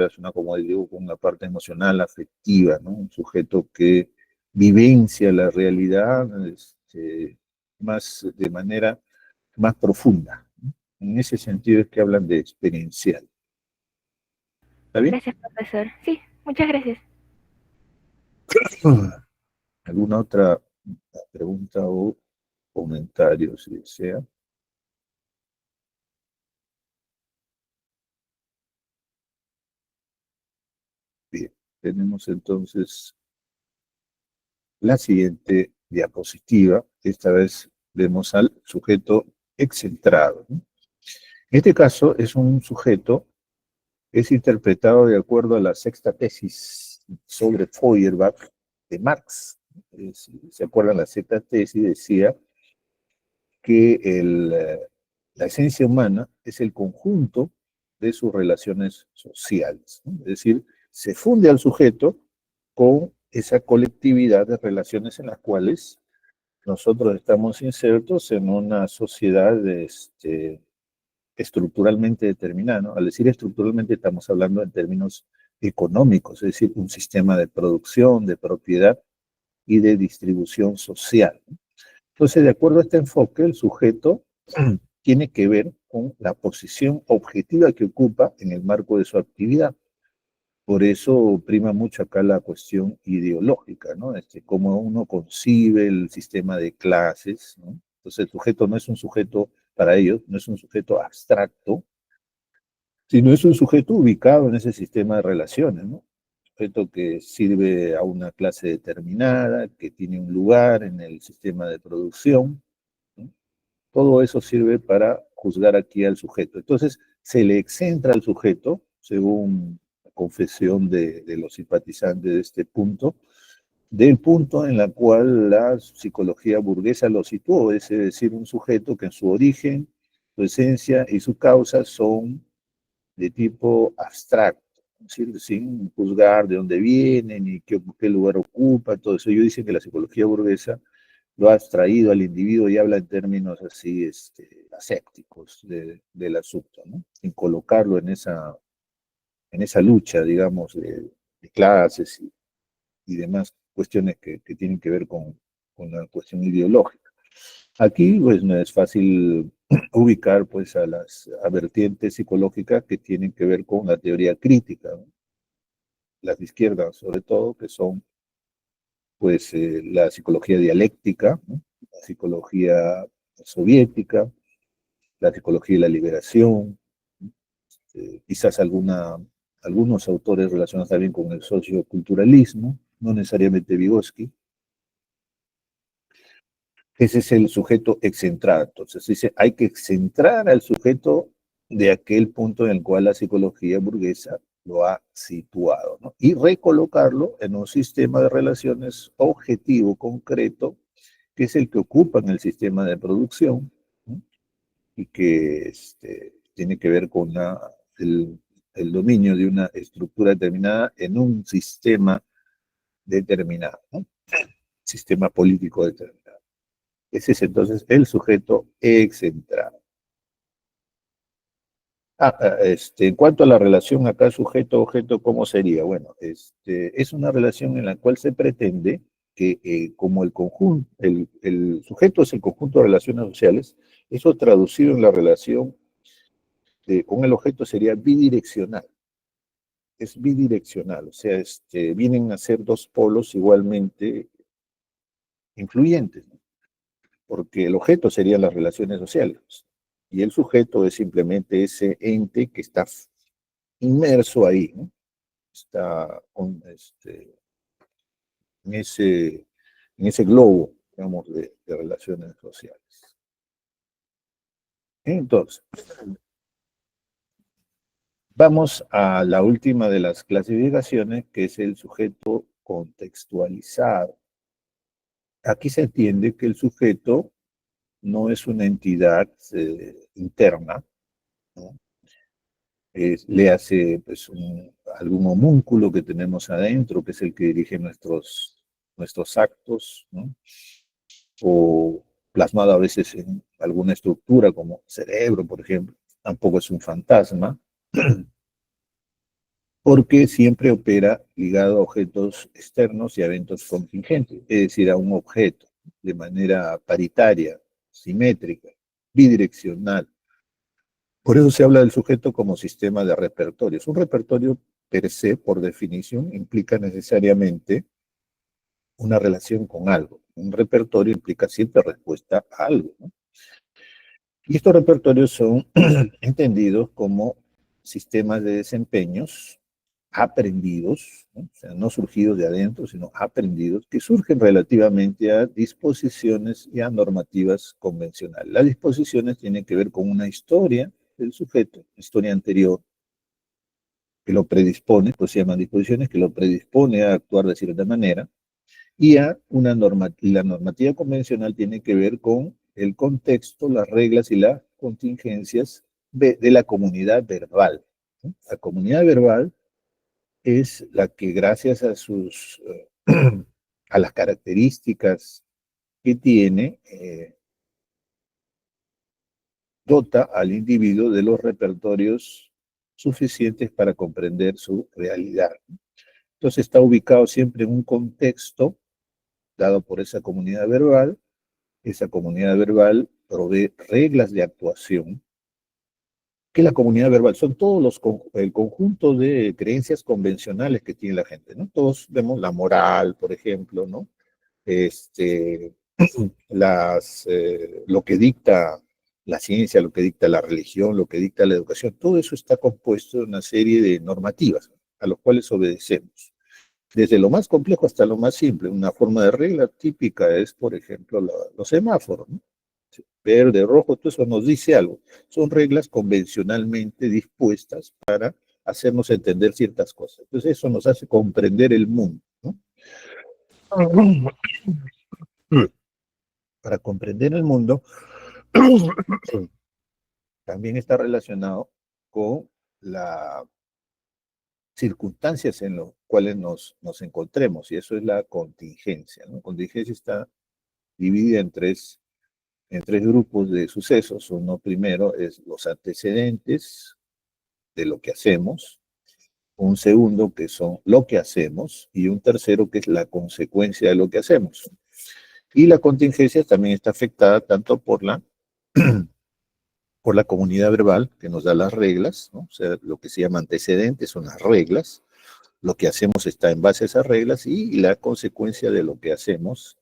relaciona, como digo, con la parte emocional, afectiva, ¿no? Un sujeto que vivencia la realidad más de manera más profunda, ¿no? En ese sentido es que hablan de experiencial. ¿Está bien? Gracias, profesor. Sí, muchas gracias. ¿Alguna otra pregunta o comentario, si desea? Bien, tenemos entonces la siguiente diapositiva. Esta vez vemos al sujeto excentrado, ¿no? En este caso es un sujeto que es interpretado de acuerdo a la sexta tesis sobre Feuerbach de Marx. Si se acuerdan, la sexta tesis decía que la esencia humana es el conjunto de sus relaciones sociales, ¿no? Es decir, se funde al sujeto con esa colectividad de relaciones en las cuales nosotros estamos insertos en una sociedad estructuralmente determinada, ¿no? Al decir estructuralmente estamos hablando en términos económicos, es decir, un sistema de producción, de propiedad y de distribución social, ¿no? Entonces, de acuerdo a este enfoque, el sujeto tiene que ver con la posición objetiva que ocupa en el marco de su actividad. Por eso prima mucho acá la cuestión ideológica, ¿no? Cómo uno concibe el sistema de clases, ¿no? Entonces, el sujeto no es un sujeto, para ellos, no es un sujeto abstracto, sino es un sujeto ubicado en ese sistema de relaciones, ¿no? Sujeto que sirve a una clase determinada, que tiene un lugar en el sistema de producción, ¿no? Todo eso sirve para juzgar aquí al sujeto. Entonces, se le excentra al sujeto, según la confesión de los simpatizantes de este punto, del punto en la cual la psicología burguesa lo situó, es decir, un sujeto que en su origen, su esencia y su causa son de tipo abstracto, es decir, sin juzgar de dónde viene ni qué lugar ocupa, todo eso. Ellos dicen que la psicología burguesa lo ha extraído al individuo y habla en términos así asépticos del asunto, ¿no? Sin colocarlo en esa lucha, digamos, de clases y demás cuestiones que tienen que ver con la cuestión ideológica. Aquí, pues, no es fácil ubicar, pues, a vertientes psicológicas que tienen que ver con la teoría crítica, ¿no? Las de izquierda, sobre todo, que son, pues, la psicología dialéctica, ¿no? La psicología soviética, la psicología de la liberación, quizás algunos autores relacionados también con el socioculturalismo, no necesariamente Vygotsky. Ese es el sujeto excentrado. Entonces dice, hay que excentrar al sujeto de aquel punto en el cual la psicología burguesa lo ha situado, ¿no? Y recolocarlo en un sistema de relaciones objetivo, concreto, que es el que ocupa en el sistema de producción, ¿no? Y que tiene que ver con el dominio de una estructura determinada en un sistema determinado, ¿no? Sistema político determinado. Ese es entonces el sujeto excentrado. En cuanto a la relación acá sujeto-objeto, ¿cómo sería? Bueno, es una relación en la cual se pretende que como el conjunto, el sujeto es el conjunto de relaciones sociales, eso traducido en la relación con el objeto sería bidireccional. Es bidireccional, o sea, vienen a ser dos polos igualmente influyentes, ¿no? Porque el objeto serían las relaciones sociales y el sujeto es simplemente ese ente que está inmerso ahí, ¿no? Está en, en ese globo, digamos, de relaciones sociales. Entonces, vamos a la última de las clasificaciones, que es el sujeto contextualizado. Aquí se entiende que el sujeto no es una entidad interna, ¿no? Le hace pues, algún homúnculo que tenemos adentro, que es el que dirige nuestros actos, ¿no? O plasmado a veces en alguna estructura como cerebro, por ejemplo. Tampoco es un fantasma. porque siempre opera ligado a objetos externos y a eventos contingentes, es decir, a un objeto de manera paritaria, simétrica, bidireccional. Por eso se habla del sujeto como sistema de repertorios. Un repertorio per se, por definición, implica necesariamente una relación con algo. Un repertorio implica siempre respuesta a algo, ¿no? Y estos repertorios son entendidos como sistemas de desempeños aprendidos, ¿no? O sea, no surgidos de adentro, sino aprendidos, que surgen relativamente a disposiciones y a normativas convencionales. Las disposiciones tienen que ver con una historia del sujeto, historia anterior, que lo predispone, pues se llaman disposiciones, que lo predispone a actuar de cierta manera, y a una la normativa convencional tiene que ver con el contexto, las reglas y las contingencias de la comunidad verbal, ¿no? La comunidad verbal es la que gracias a sus a las características que tiene, dota al individuo de los repertorios suficientes para comprender su realidad. Entonces está ubicado siempre en un contexto dado por esa comunidad verbal provee reglas de actuación, que la comunidad verbal son todos el conjunto de creencias convencionales que tiene la gente, ¿no? Todos vemos la moral, por ejemplo, ¿no? Este, lo que dicta la ciencia, lo que dicta la religión, lo que dicta la educación, todo eso está compuesto de una serie de normativas a los cuales obedecemos. Desde lo más complejo hasta lo más simple. Una forma de regla típica es, por ejemplo, los semáforos, ¿no? Verde, rojo, todo eso nos dice algo. Son reglas convencionalmente dispuestas para hacernos entender ciertas cosas. Entonces eso nos hace comprender el mundo, ¿no? Para comprender el mundo también está relacionado con las circunstancias en las cuales nos encontremos, y eso es la contingencia, ¿no? Contingencia está dividida en tres grupos de sucesos. Uno primero es los antecedentes de lo que hacemos, un segundo que son lo que hacemos y un tercero que es la consecuencia de lo que hacemos. Y la contingencia también está afectada tanto por la comunidad verbal que nos da las reglas, ¿no? O sea, lo que se llama antecedentes son las reglas, lo que hacemos está en base a esas reglas y la consecuencia de lo que hacemos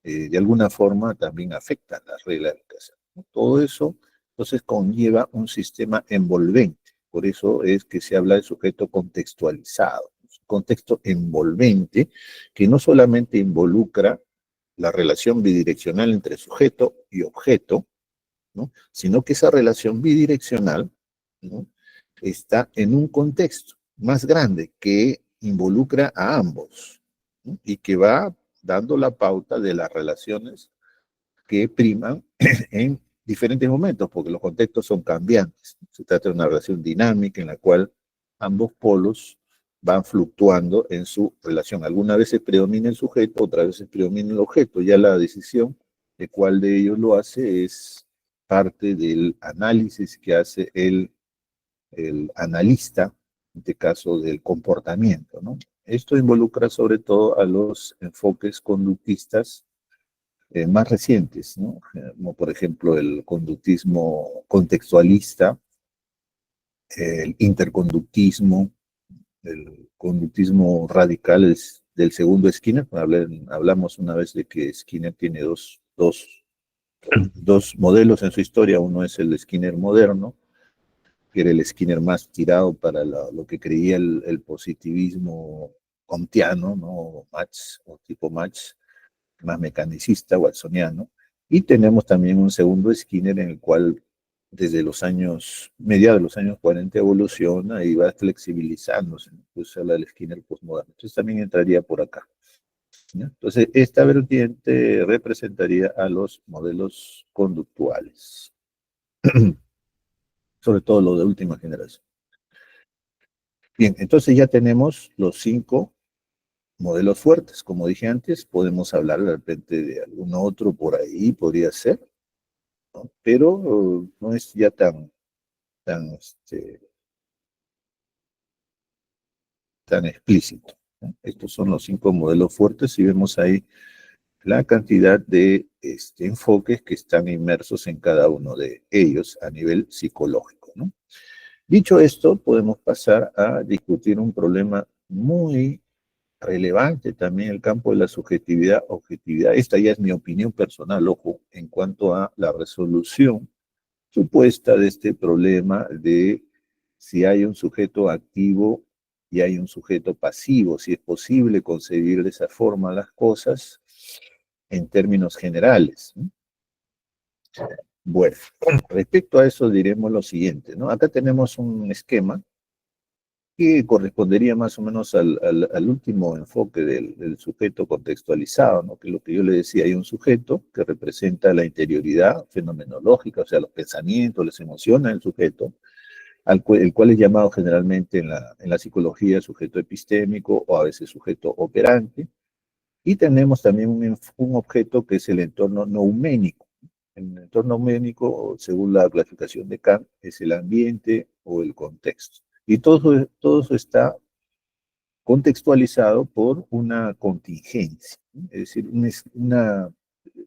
de alguna forma también afecta las reglas de lo que hacemos, ¿no? Todo eso entonces conlleva un sistema envolvente, por eso es que se habla de sujeto contextualizado, un contexto envolvente que no solamente involucra la relación bidireccional entre sujeto y objeto, ¿no? Sino que esa relación bidireccional, ¿no? Está en un contexto más grande que involucra a ambos, ¿no? Y que va dando la pauta de las relaciones que priman en diferentes momentos, porque los contextos son cambiantes. Se trata de una relación dinámica en la cual ambos polos van fluctuando en su relación. Algunas veces predomina el sujeto, otras veces predomina el objeto. Ya la decisión de cuál de ellos lo hace es parte del análisis que hace el analista, en este caso del comportamiento, ¿no? Esto involucra sobre todo a los enfoques conductistas más recientes, ¿no? Como por ejemplo el conductismo contextualista, el interconductismo, el conductismo radical es del segundo Skinner. Hablamos una vez de que Skinner tiene dos modelos en su historia. Uno es el Skinner moderno, que era el Skinner más tirado para lo que creía el positivismo kantiano, ¿no? Match, o tipo Match, más mecanicista, watsoniano. Y tenemos también un segundo Skinner en el cual desde mediados de los años 40 evoluciona y va flexibilizándose, pues se habla del Skinner postmoderno. Entonces también entraría por acá, ¿no? Entonces esta vertiente representaría a los modelos conductuales, sobre todo los de última generación. Bien, entonces ya tenemos los 5 modelos fuertes. Como dije antes, podemos hablar de repente de algún otro por ahí, podría ser, ¿no? Pero no es ya tan tan explícito, ¿no? Estos son los 5 modelos fuertes y vemos ahí la cantidad de enfoques que están inmersos en cada uno de ellos a nivel psicológico, ¿no? Dicho esto, podemos pasar a discutir un problema muy relevante también, el campo de la subjetividad, objetividad. Esta ya es mi opinión personal, ojo, en cuanto a la resolución supuesta de este problema de si hay un sujeto activo y hay un sujeto pasivo, si es posible concebir de esa forma las cosas en términos generales, ¿no? Bueno, respecto a eso diremos lo siguiente, ¿no? Acá tenemos un esquema que correspondería más o menos al último enfoque del sujeto contextualizado, ¿no? Que es lo que yo le decía, hay un sujeto que representa la interioridad fenomenológica, o sea, los pensamientos, las emociones del sujeto, el cual es llamado generalmente en la psicología sujeto epistémico o a veces sujeto operante, y tenemos también un objeto que es el entorno nouménico. El entorno nouménico, según la clasificación de Kant, es el ambiente o el contexto. Y todo eso está contextualizado por una contingencia, ¿no? Es decir, una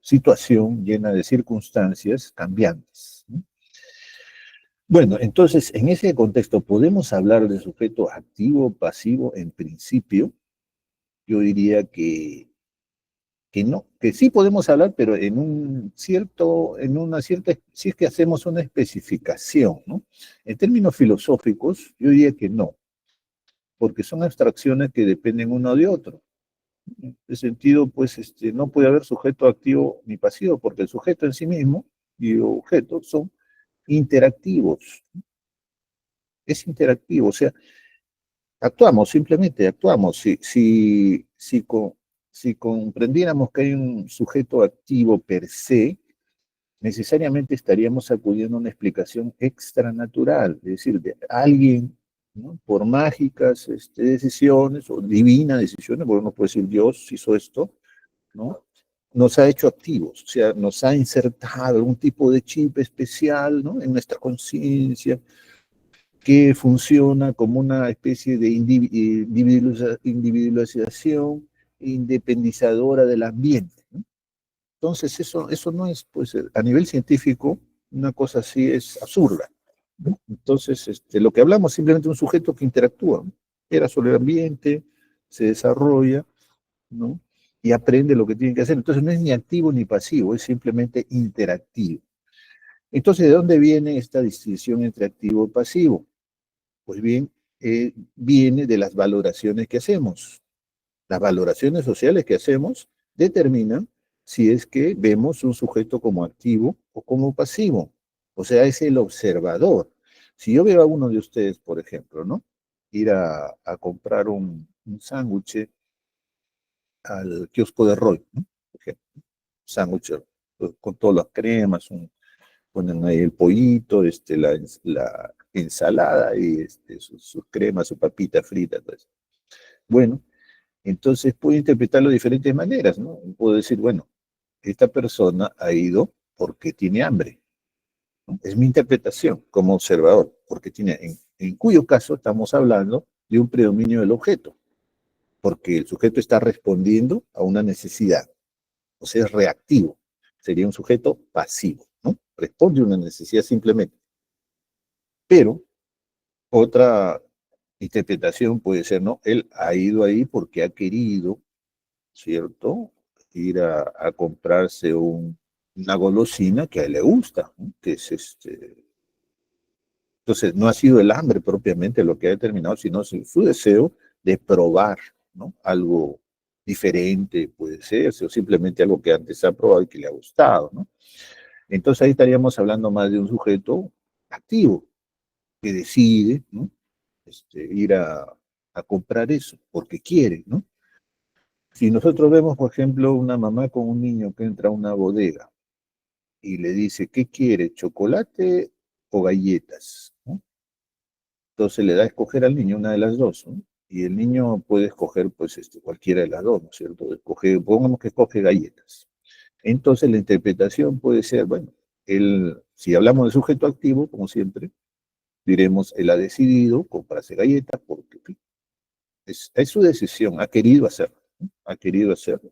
situación llena de circunstancias cambiantes, ¿no? Bueno, entonces, en ese contexto, ¿podemos hablar de sujeto activo, pasivo? En principio, yo diría que no, que sí podemos hablar, pero en una cierta, si es que hacemos una especificación, ¿no? En términos filosóficos, yo diría que no, porque son abstracciones que dependen uno de otro. En ese sentido, pues, no puede haber sujeto activo ni pasivo, porque el sujeto en sí mismo y el objeto son interactivos. Es interactivo, o sea, actuamos, simplemente actuamos. Si comprendiéramos que hay un sujeto activo per se, necesariamente estaríamos acudiendo a una explicación extranatural, es decir, de alguien, ¿no? Por mágicas decisiones o divinas decisiones, porque uno puede decir Dios hizo esto, ¿no? Nos ha hecho activos, o sea, nos ha insertado algún tipo de chip especial, ¿no? En nuestra conciencia, que funciona como una especie de individualización independizadora del ambiente, ¿no? Entonces, eso no es, pues, a nivel científico, una cosa así es absurda, ¿no? Entonces, lo que hablamos es simplemente un sujeto que interactúa, ¿no? Era sobre el ambiente, se desarrolla, ¿no? Y aprende lo que tiene que hacer. Entonces, no es ni activo ni pasivo, es simplemente interactivo. Entonces, ¿de dónde viene esta distinción entre activo y pasivo? Pues bien, viene de las valoraciones que hacemos. Las valoraciones sociales que hacemos determinan si es que vemos un sujeto como activo o como pasivo. O sea, es el observador. Si yo veo a uno de ustedes, por ejemplo, ¿no? Ir a comprar un sándwich al kiosco de Roy, ¿no? Por ejemplo, sándwich con todas las cremas, ponen ahí el pollito, la ensalada y sus cremas, su papita frita, todo eso. Bueno, entonces puedo interpretarlo de diferentes maneras, ¿no? Puedo decir, bueno, esta persona ha ido porque tiene hambre, ¿no? Es mi interpretación como observador, porque en cuyo caso estamos hablando de un predominio del objeto, porque el sujeto está respondiendo a una necesidad, o sea, es reactivo. Sería un sujeto pasivo, ¿no? Responde a una necesidad simplemente. Pero otra interpretación puede ser, ¿no? Él ha ido ahí porque ha querido, ¿cierto? Ir a comprarse una golosina que a él le gusta, ¿no? Que es Entonces, no ha sido el hambre propiamente lo que ha determinado, sino su deseo de probar, ¿no? Algo diferente puede ser, o simplemente algo que antes ha probado y que le ha gustado, ¿no? Entonces ahí estaríamos hablando más de un sujeto activo, que decide, ¿no? Ir a comprar eso, porque quiere, ¿no? Si nosotros vemos, por ejemplo, una mamá con un niño que entra a una bodega y le dice, ¿qué quiere? ¿Chocolate o galletas? ¿No? Entonces le da a escoger al niño una de las dos, ¿no? Y el niño puede escoger, pues, cualquiera de las dos, ¿no es cierto? Pongamos que escoge galletas. Entonces la interpretación puede ser, bueno, si hablamos de sujeto activo, como siempre, diremos, él ha decidido comprarse galletas porque Es su decisión, ha querido hacerlo, ¿no? Ha querido hacerlo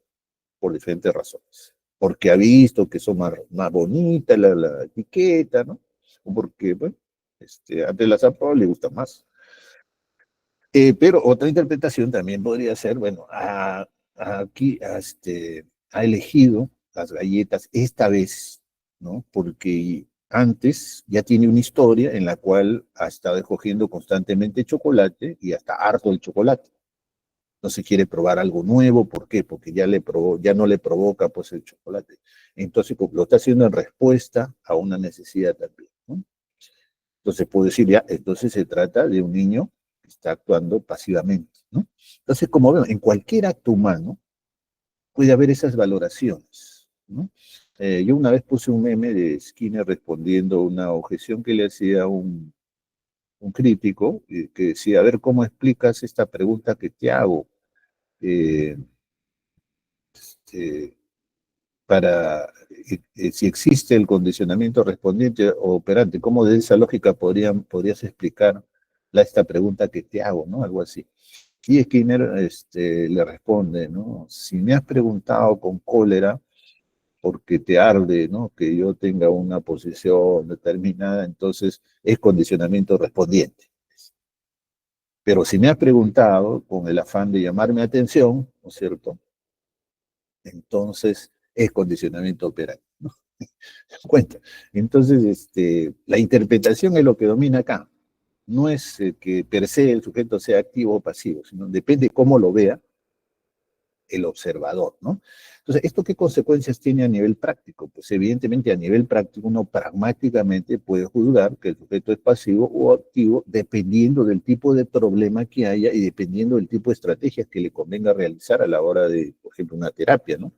por diferentes razones. Porque ha visto que son más bonitas la etiqueta, ¿no? O porque, bueno, antes las aprobó, le gusta más. Pero otra interpretación también podría ser, bueno, aquí ha elegido las galletas esta vez, ¿no? Porque antes ya tiene una historia en la cual ha estado escogiendo constantemente chocolate y hasta harto el chocolate. No se quiere probar algo nuevo, ¿por qué? Porque ya no le provoca pues el chocolate. Entonces lo está haciendo en respuesta a una necesidad también, ¿no? Entonces puedo decir, ya, entonces se trata de un niño que está actuando pasivamente, ¿no? Entonces, como vemos, en cualquier acto humano puede haber esas valoraciones, ¿no? Yo una vez puse un meme de Skinner respondiendo a una objeción que le hacía un crítico, que decía, a ver, ¿cómo explicas esta pregunta que te hago? Eh, eh, si existe el condicionamiento respondiente o operante, ¿cómo de esa lógica podrías explicar esta pregunta que te hago, ¿no? Algo así. Y Skinner le responde, ¿no? Si me has preguntado con cólera porque te arde, ¿no? Que yo tenga una posición determinada, entonces es condicionamiento respondiente. Pero si me has preguntado con el afán de llamarme atención, ¿no es cierto? Entonces es condicionamiento operante, ¿no? Cuenta. Entonces, la interpretación es lo que domina acá. No es que per se el sujeto sea activo o pasivo, sino depende cómo lo vea el observador, ¿no? Entonces, ¿esto qué consecuencias tiene a nivel práctico? Pues evidentemente a nivel práctico uno pragmáticamente puede juzgar que el sujeto es pasivo o activo dependiendo del tipo de problema que haya y dependiendo del tipo de estrategias que le convenga realizar a la hora de, por ejemplo, una terapia, ¿no?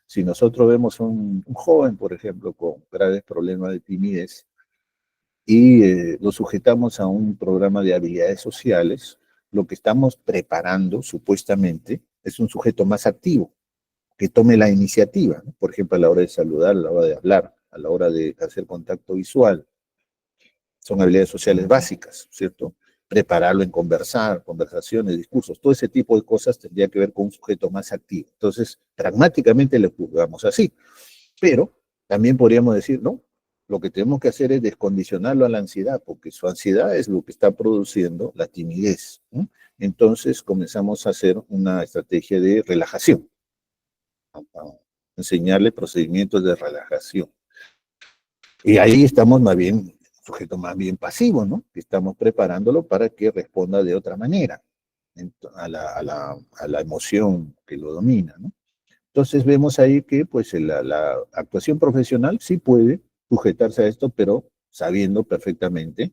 Si nosotros vemos un joven, por ejemplo, con graves problemas de timidez y lo sujetamos a un programa de habilidades sociales, lo que estamos preparando supuestamente es un sujeto más activo, que tome la iniciativa, ¿no? Por ejemplo, a la hora de saludar, a la hora de hablar, a la hora de hacer contacto visual. Son habilidades sociales básicas, ¿cierto? Prepararlo en conversar, conversaciones, discursos, todo ese tipo de cosas tendría que ver con un sujeto más activo. Entonces, pragmáticamente le juzgamos así. Pero también podríamos decir, no, lo que tenemos que hacer es descondicionarlo a la ansiedad, porque su ansiedad es lo que está produciendo la timidez, ¿no? Entonces comenzamos a hacer una estrategia de relajación, a enseñarle procedimientos de relajación. Y ahí estamos más bien, sujeto más bien pasivo, ¿no? Que estamos preparándolo para que responda de otra manera a la emoción que lo domina, ¿no? Entonces vemos ahí que pues la actuación profesional sí puede sujetarse a esto, pero sabiendo perfectamente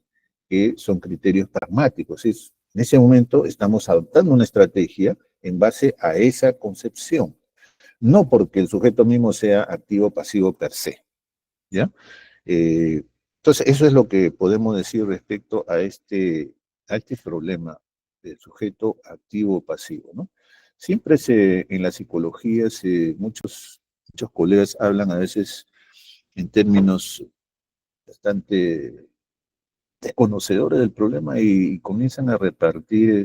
que son criterios pragmáticos. En ese momento estamos adoptando una estrategia en base a esa concepción, no porque el sujeto mismo sea activo o pasivo per se, ¿ya? Entonces eso es lo que podemos decir respecto a este problema del sujeto activo o pasivo, ¿no? Siempre en la psicología muchos colegas hablan a veces en términos bastante desconocedores del problema y comienzan a repartir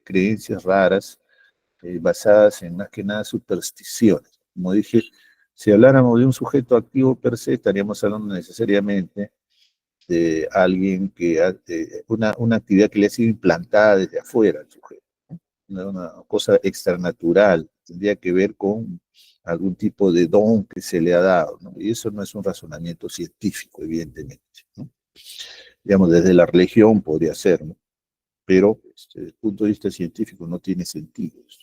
creencias raras basadas en más que nada supersticiones. Como dije, si habláramos de un sujeto activo per se, estaríamos hablando necesariamente de alguien una actividad que le ha sido implantada desde afuera al sujeto, ¿no? Una cosa extranatural, tendría que ver con algún tipo de don que se le ha dado, ¿no? Y eso no es un razonamiento científico, evidentemente, ¿no? Digamos, desde la religión podría ser, ¿no? Pero desde el punto de vista científico no tiene sentido eso.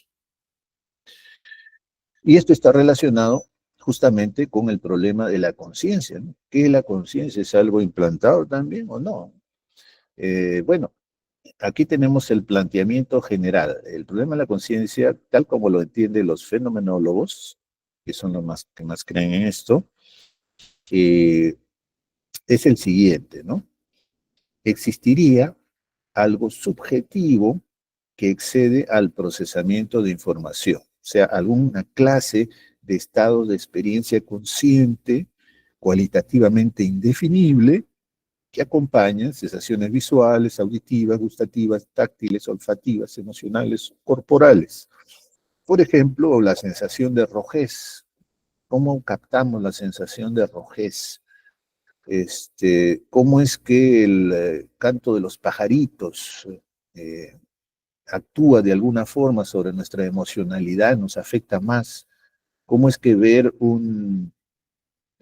Y esto está relacionado justamente con el problema de la conciencia, ¿no? ¿Qué es la conciencia? ¿Es algo implantado también o no? Bueno, aquí tenemos el planteamiento general. El problema de la conciencia, tal como lo entienden los fenomenólogos, que son los que más creen en esto, es el siguiente, ¿no? Existiría algo subjetivo que excede al procesamiento de información, o sea, alguna clase de estado de experiencia consciente, cualitativamente indefinible, que acompañan sensaciones visuales, auditivas, gustativas, táctiles, olfativas, emocionales, corporales. Por ejemplo, la sensación de rojez. ¿Cómo captamos la sensación de rojez? ¿Cómo es que el canto de los pajaritos eh, actúa de alguna forma sobre nuestra emocionalidad, nos afecta más? ¿Cómo es que ver un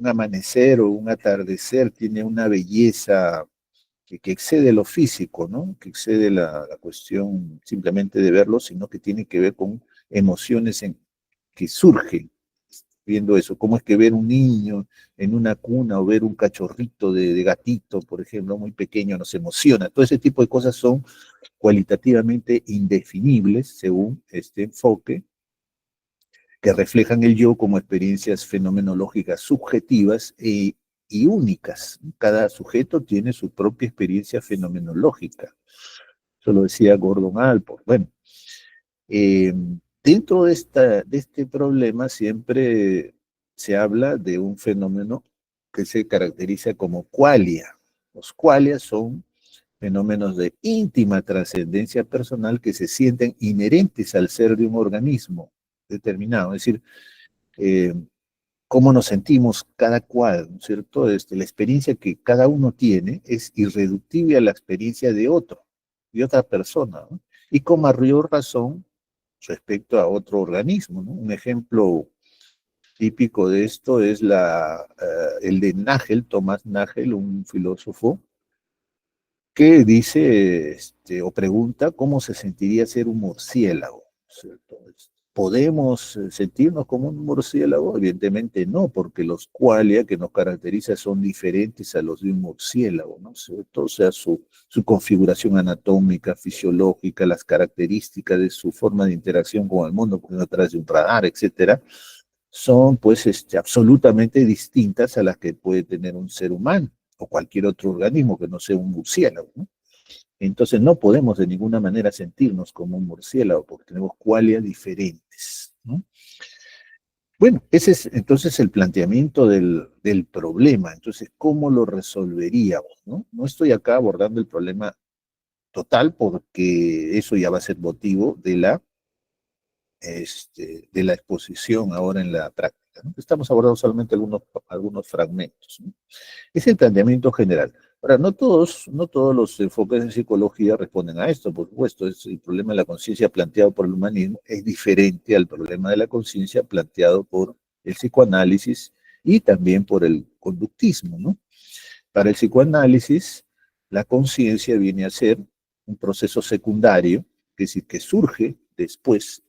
amanecer o un atardecer tiene una belleza que excede lo físico, ¿no? Que excede la cuestión simplemente de verlo, sino que tiene que ver con emociones que surgen viendo eso. ¿Cómo es que ver un niño en una cuna o ver un cachorrito de gatito, por ejemplo, muy pequeño, nos emociona? Todo ese tipo de cosas son cualitativamente indefinibles según este enfoque, que reflejan el yo como experiencias fenomenológicas subjetivas y únicas. Cada sujeto tiene su propia experiencia fenomenológica. Eso lo decía Gordon Allport. Bueno, eh, dentro de este problema siempre se habla de un fenómeno que se caracteriza como qualia. Los qualia son fenómenos de íntima trascendencia personal que se sienten inherentes al ser de un organismo determinado. Es decir, eh, cómo nos sentimos cada cual, ¿no es cierto? La experiencia que cada uno tiene es irreductible a la experiencia de otra persona, ¿no? Y con mayor razón respecto a otro organismo, ¿no? Un ejemplo típico de esto es el de Nagel, Thomas Nagel, un filósofo, que dice o pregunta cómo se sentiría ser un murciélago, ¿cierto? ¿Podemos sentirnos como un murciélago? Evidentemente no, porque los qualia que nos caracterizan son diferentes a los de un murciélago, ¿no? ¿Cierto? O sea, su configuración anatómica, fisiológica, las características de su forma de interacción con el mundo, a través de un radar, etcétera, son pues absolutamente distintas a las que puede tener un ser humano o cualquier otro organismo que no sea un murciélago, ¿no? Entonces no podemos de ninguna manera sentirnos como un murciélago porque tenemos cualidades diferentes, ¿no? Bueno, ese es entonces el planteamiento del problema. Entonces, ¿cómo lo resolveríamos? ¿No? No estoy acá abordando el problema total porque eso ya va a ser motivo de la exposición ahora en la práctica, ¿no? Estamos abordando solamente algunos fragmentos, ¿no? Es el planteamiento general. Ahora, no todos los enfoques en psicología responden a esto, por supuesto. El problema de la conciencia planteado por el humanismo es diferente al problema de la conciencia planteado por el psicoanálisis y también por el conductismo, ¿no? Para el psicoanálisis, la conciencia viene a ser un proceso secundario, es decir, que surge después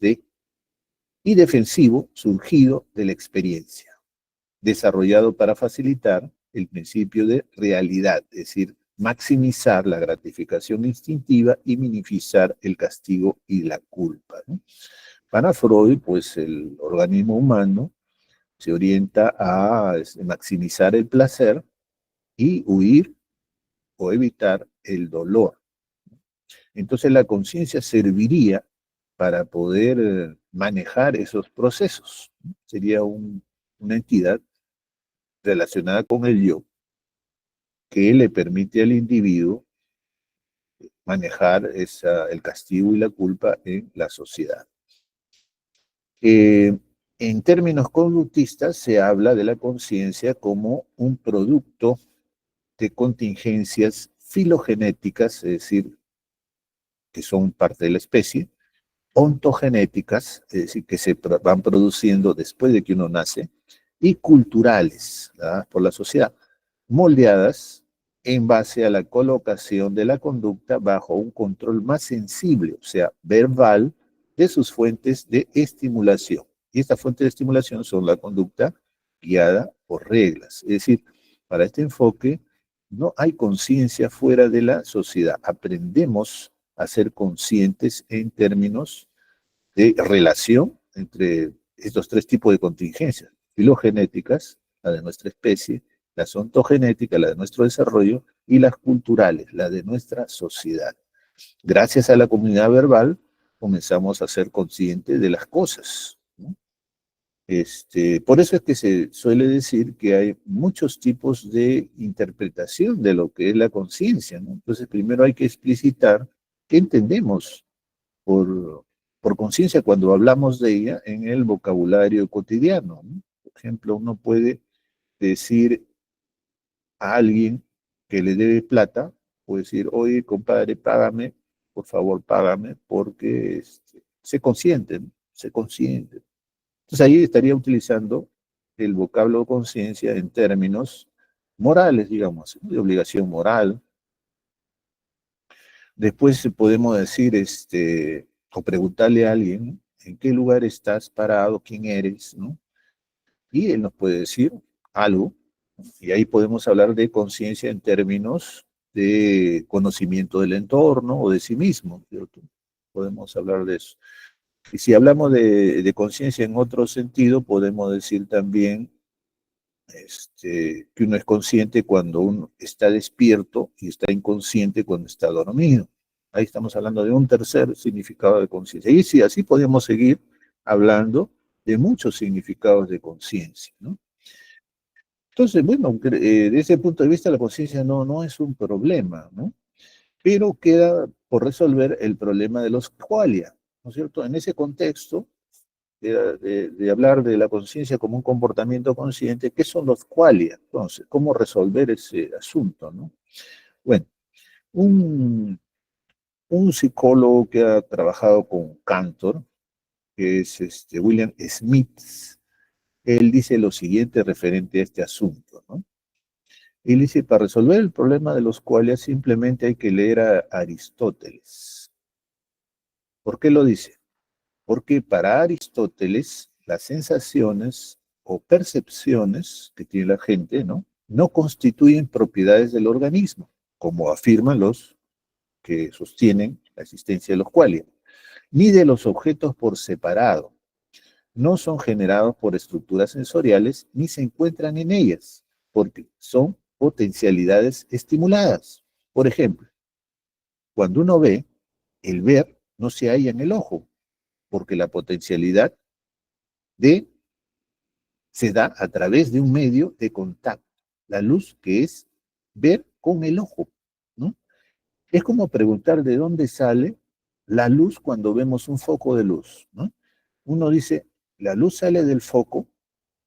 y defensivo, surgido de la experiencia, desarrollado para facilitar el principio de realidad, es decir, maximizar la gratificación instintiva y minimizar el castigo y la culpa, ¿no? Para Freud, pues el organismo humano se orienta a maximizar el placer y huir o evitar el dolor. Entonces la conciencia serviría para poder manejar esos procesos. Sería una entidad relacionada con el yo, que le permite al individuo manejar el castigo y la culpa en la sociedad. En términos conductistas se habla de la conciencia como un producto de contingencias filogenéticas, es decir, que son parte de la especie, ontogenéticas, es decir, que se van produciendo después de que uno nace, y culturales, ¿verdad? Por la sociedad, moldeadas en base a la colocación de la conducta bajo un control más sensible, o sea, verbal, de sus fuentes de estimulación. Y estas fuentes de estimulación son la conducta guiada por reglas. Es decir, para este enfoque no hay conciencia fuera de la sociedad. Aprendemos a ser conscientes en términos de relación entre estos tres tipos de contingencias: filogenéticas, la de nuestra especie; las ontogenéticas, la de nuestro desarrollo; y las culturales, la de nuestra sociedad. Gracias a la comunidad verbal comenzamos a ser conscientes de las cosas, ¿no? Por eso es que se suele decir que hay muchos tipos de interpretación de lo que es la conciencia, ¿no? Entonces, primero hay que explicitar qué entendemos por conciencia cuando hablamos de ella en el vocabulario cotidiano, ¿no? Por ejemplo, uno puede decir a alguien que le debe plata, puede decir, oye, compadre, págame, por favor, págame, porque sé consciente, ¿no? Sé consciente. Entonces ahí estaría utilizando el vocablo conciencia en términos morales, digamos, ¿no? De obligación moral. Después podemos decir, o preguntarle a alguien, ¿no? ¿En qué lugar estás parado? ¿Quién eres? ¿No? Y él nos puede decir algo, y ahí podemos hablar de conciencia en términos de conocimiento del entorno o de sí mismo, ¿cierto? Podemos hablar de eso. Y si hablamos de conciencia en otro sentido, podemos decir también que uno es consciente cuando uno está despierto y está inconsciente cuando está dormido. Ahí estamos hablando de un tercer significado de conciencia. Y sí, así podemos seguir hablando de muchos significados de conciencia, ¿no? Entonces, bueno, desde ese punto de vista la conciencia no es un problema, ¿no? Pero queda por resolver el problema de los qualia, ¿no es cierto? En ese contexto de hablar de la conciencia como un comportamiento consciente, ¿qué son los qualia? Entonces, ¿cómo resolver ese asunto, no? Bueno, un, un psicólogo que ha trabajado con Cantor, que es William Smith, él dice lo siguiente referente a este asunto, ¿no? Él dice, para resolver el problema de los qualia simplemente hay que leer a Aristóteles. ¿Por qué lo dice? Porque para Aristóteles las sensaciones o percepciones que tiene la gente, ¿no? No constituyen propiedades del organismo, como afirman los que sostienen la existencia de los qualia, ni de los objetos por separado. No son generados por estructuras sensoriales ni se encuentran en ellas, porque son potencialidades estimuladas. Por ejemplo, cuando uno ve, el ver no se halla en el ojo, porque la potencialidad de se da a través de un medio de contacto, la luz que es ver con el ojo, ¿no? Es como preguntar de dónde sale la luz cuando vemos un foco de luz, ¿no? Uno dice, ¿la luz sale del foco?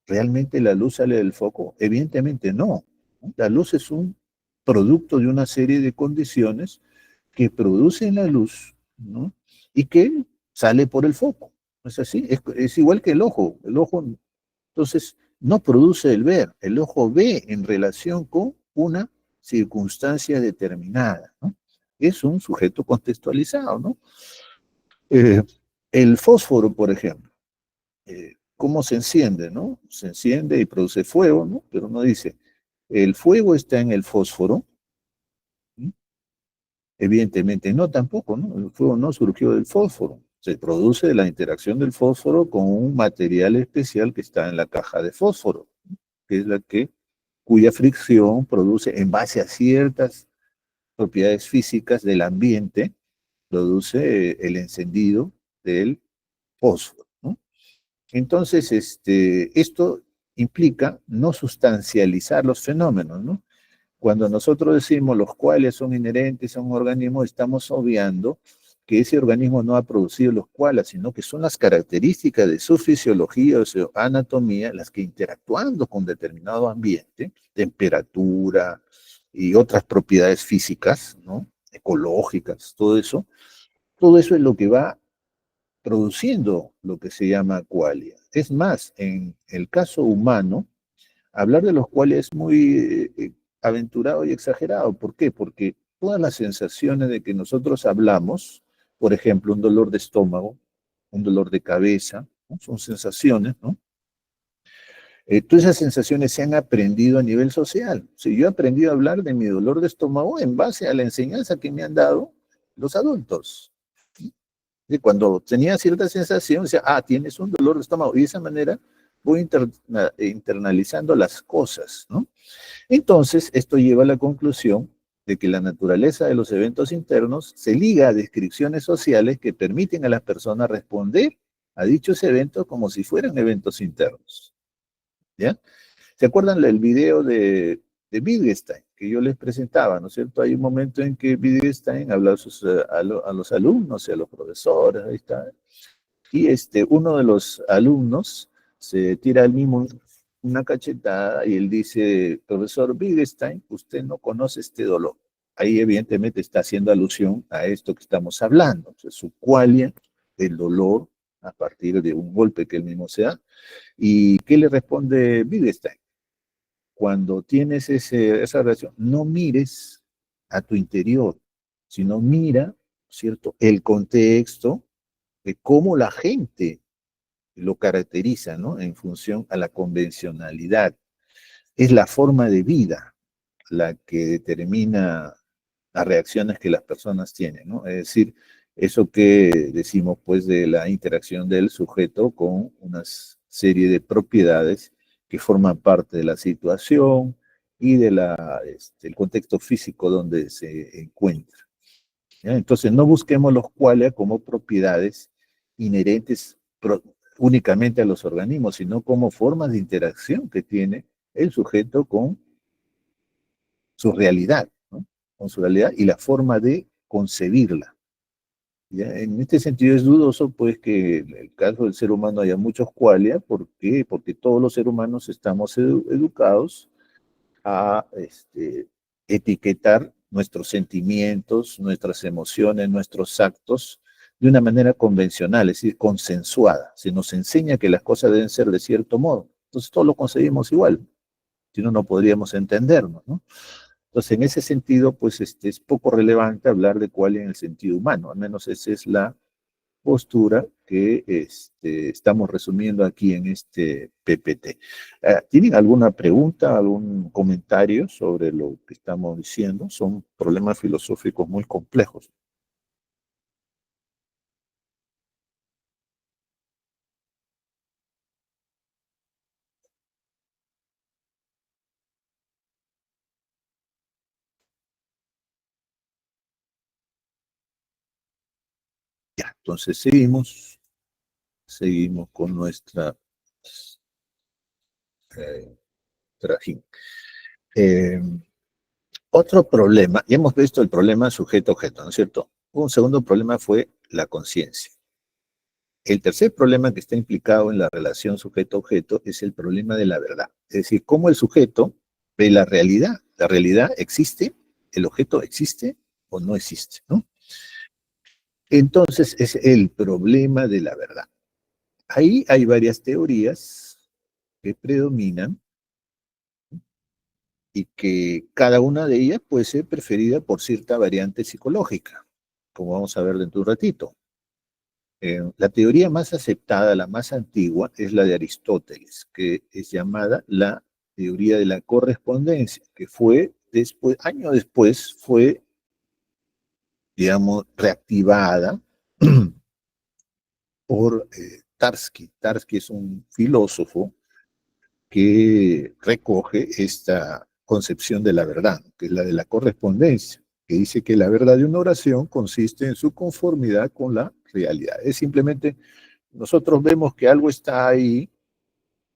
¿Realmente la luz sale del foco? Evidentemente no. La luz es un producto de una serie de condiciones que producen la luz, ¿no? Y que sale por el foco. ¿No es así? Es igual que el ojo. El ojo, entonces, no produce el ver. El ojo ve en relación con una circunstancia determinada, ¿no? Es un sujeto contextualizado, ¿no? Eh, el fósforo, por ejemplo, ¿cómo se enciende, no? Se enciende y produce fuego, ¿no? Pero uno dice, ¿el fuego está en el fósforo? ¿Mm? Evidentemente no, tampoco, ¿no? El fuego no surgió del fósforo. Se produce de la interacción del fósforo con un material especial que está en la caja de fósforo, ¿no? Que es la cuya fricción produce, en base a ciertas propiedades físicas del ambiente, produce el encendido del fósforo, ¿no? Entonces, esto implica no sustancializar los fenómenos, ¿no? Cuando nosotros decimos los cuales son inherentes a un organismo, estamos obviando que ese organismo no ha producido los cuales, sino que son las características de su fisiología o su anatomía las que interactuando con determinado ambiente, temperatura y otras propiedades físicas, ¿no? Ecológicas, todo eso es lo que va produciendo lo que se llama qualia. Es más, en el caso humano, hablar de los qualia es muy aventurado y exagerado. ¿Por qué? Porque todas las sensaciones de que nosotros hablamos, por ejemplo, un dolor de estómago, un dolor de cabeza, ¿no? Son sensaciones, ¿no? Todas esas sensaciones se han aprendido a nivel social. Si yo he aprendido a hablar de mi dolor de estómago en base a la enseñanza que me han dado los adultos. Y cuando tenía cierta sensación, decía, tienes un dolor de estómago. Y de esa manera voy internalizando las cosas, ¿no? Entonces, esto lleva a la conclusión de que la naturaleza de los eventos internos se liga a descripciones sociales que permiten a las personas responder a dichos eventos como si fueran eventos internos. ¿Ya? ¿Se acuerdan el video de Wittgenstein que yo les presentaba, ¿no es cierto? Hay un momento en que Wittgenstein habla a los alumnos y a los profesores, ahí está. Y uno de los alumnos se tira al mismo una cachetada y él dice, profesor Wittgenstein, usted no conoce este dolor. Ahí evidentemente está haciendo alusión a esto que estamos hablando, o sea, su qualia, el dolor a partir de un golpe que él mismo se da. ¿Y qué le responde Wittgenstein? Cuando tienes esa relación, no mires a tu interior, sino mira, ¿cierto?, el contexto de cómo la gente lo caracteriza, ¿no?, en función a la convencionalidad. Es la forma de vida la que determina las reacciones que las personas tienen, ¿no? Es decir, eso que decimos, pues, de la interacción del sujeto con una serie de propiedades que forman parte de la situación y de el contexto físico donde se encuentra. ¿Ya? Entonces, no busquemos los qualia como propiedades inherentes únicamente a los organismos, sino como formas de interacción que tiene el sujeto con su realidad, ¿no? Con su realidad y la forma de concebirla. ¿Ya? En este sentido es dudoso, pues, que en el caso del ser humano haya muchos qualia. ¿Por qué? Porque todos los seres humanos estamos educados a etiquetar nuestros sentimientos, nuestras emociones, nuestros actos de una manera convencional, es decir, consensuada. Se nos enseña que las cosas deben ser de cierto modo. Entonces todos lo concebimos igual, si no, no podríamos entendernos, ¿no? Entonces, en ese sentido, pues es poco relevante hablar de cuál en el sentido humano, al menos esa es la postura que estamos resumiendo aquí en este PPT. ¿Tienen alguna pregunta, algún comentario sobre lo que estamos diciendo? Son problemas filosóficos muy complejos. Ya, entonces seguimos con nuestra trajín. Eh, Otro problema, ya hemos visto el problema sujeto-objeto, ¿no es cierto? Un segundo problema fue la conciencia. El tercer problema que está implicado en la relación sujeto-objeto es el problema de la verdad. Es decir, cómo el sujeto ve la realidad. ¿La realidad existe? ¿El objeto existe o no existe? ¿No? Entonces es el problema de la verdad. Ahí hay varias teorías que predominan y que cada una de ellas puede ser preferida por cierta variante psicológica, como vamos a ver dentro de un ratito. La teoría más aceptada, la más antigua, es la de Aristóteles, que es llamada la teoría de la correspondencia, que fue después, años después, fue, digamos, reactivada por Tarski. Tarski es un filósofo que recoge esta concepción de la verdad, que es la de la correspondencia, que dice que la verdad de una oración consiste en su conformidad con la realidad. Es simplemente, nosotros vemos que algo está ahí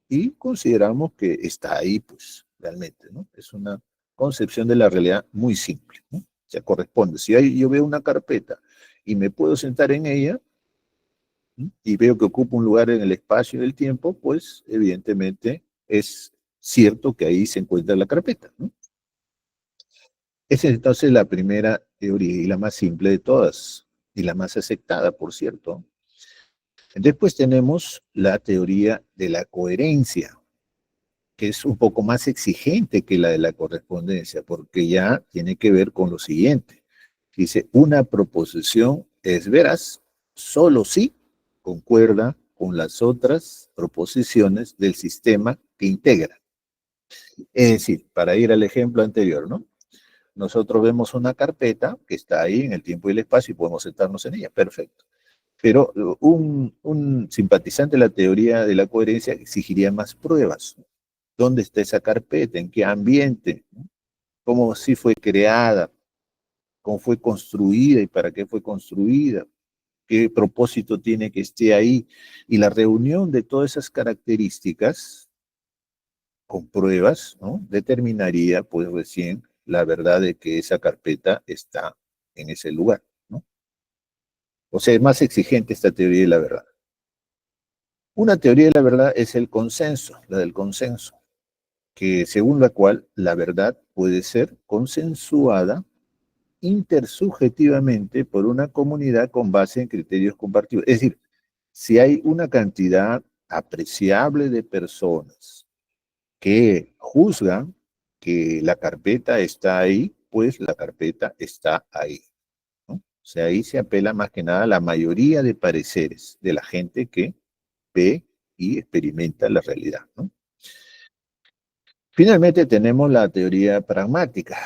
y consideramos que está ahí, pues, realmente, ¿no? Es una concepción de la realidad muy simple, ¿no? O sea, corresponde. Si yo veo una carpeta y me puedo sentar en ella, ¿no?, y veo que ocupa un lugar en el espacio y en el tiempo, pues, evidentemente, es cierto que ahí se encuentra la carpeta, ¿no? Esa es entonces la primera teoría y la más simple de todas, y la más aceptada, por cierto. Después tenemos la teoría de la coherencia, que es un poco más exigente que la de la correspondencia, porque ya tiene que ver con lo siguiente. Dice, una proposición es veraz solo si concuerda con las otras proposiciones del sistema que integra. Es decir, para ir al ejemplo anterior, ¿no? Nosotros vemos una carpeta que está ahí en el tiempo y el espacio y podemos sentarnos en ella, perfecto. Pero un simpatizante de la teoría de la coherencia exigiría más pruebas. ¿Dónde está esa carpeta? ¿En qué ambiente? ¿Cómo sí fue creada? ¿Cómo fue construida y para qué fue construida? qué propósito tiene que esté ahí. Y la reunión de todas esas características con pruebas, ¿no? Determinaría, pues, recién la verdad de que esa carpeta está en ese lugar, ¿no? O sea, es más exigente esta teoría de la verdad. Una teoría de la verdad es el consenso, la del consenso, que según la cual la verdad puede ser consensuada intersubjetivamente por una comunidad con base en criterios compartidos. Es decir, si hay una cantidad apreciable de personas que juzgan que la carpeta está ahí, pues la carpeta está ahí, ¿no? O sea, ahí se apela más que nada a la mayoría de pareceres de la gente que ve y experimenta la realidad, ¿no? Finalmente tenemos la teoría pragmática,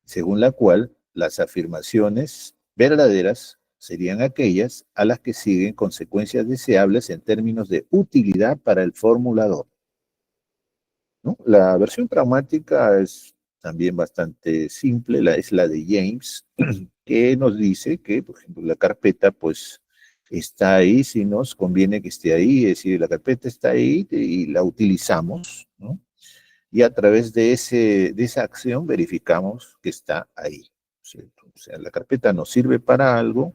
según la cual las afirmaciones verdaderas serían aquellas a las que siguen consecuencias deseables en términos de utilidad para el formulador, ¿no? La versión pragmática es también bastante simple, es la de James, que nos dice que, por ejemplo, la carpeta pues está ahí si nos conviene que esté ahí, es decir, la carpeta está ahí y la utilizamos, ¿no? Y a través de esa acción verificamos que está ahí, ¿cierto? O sea, la carpeta nos sirve para algo,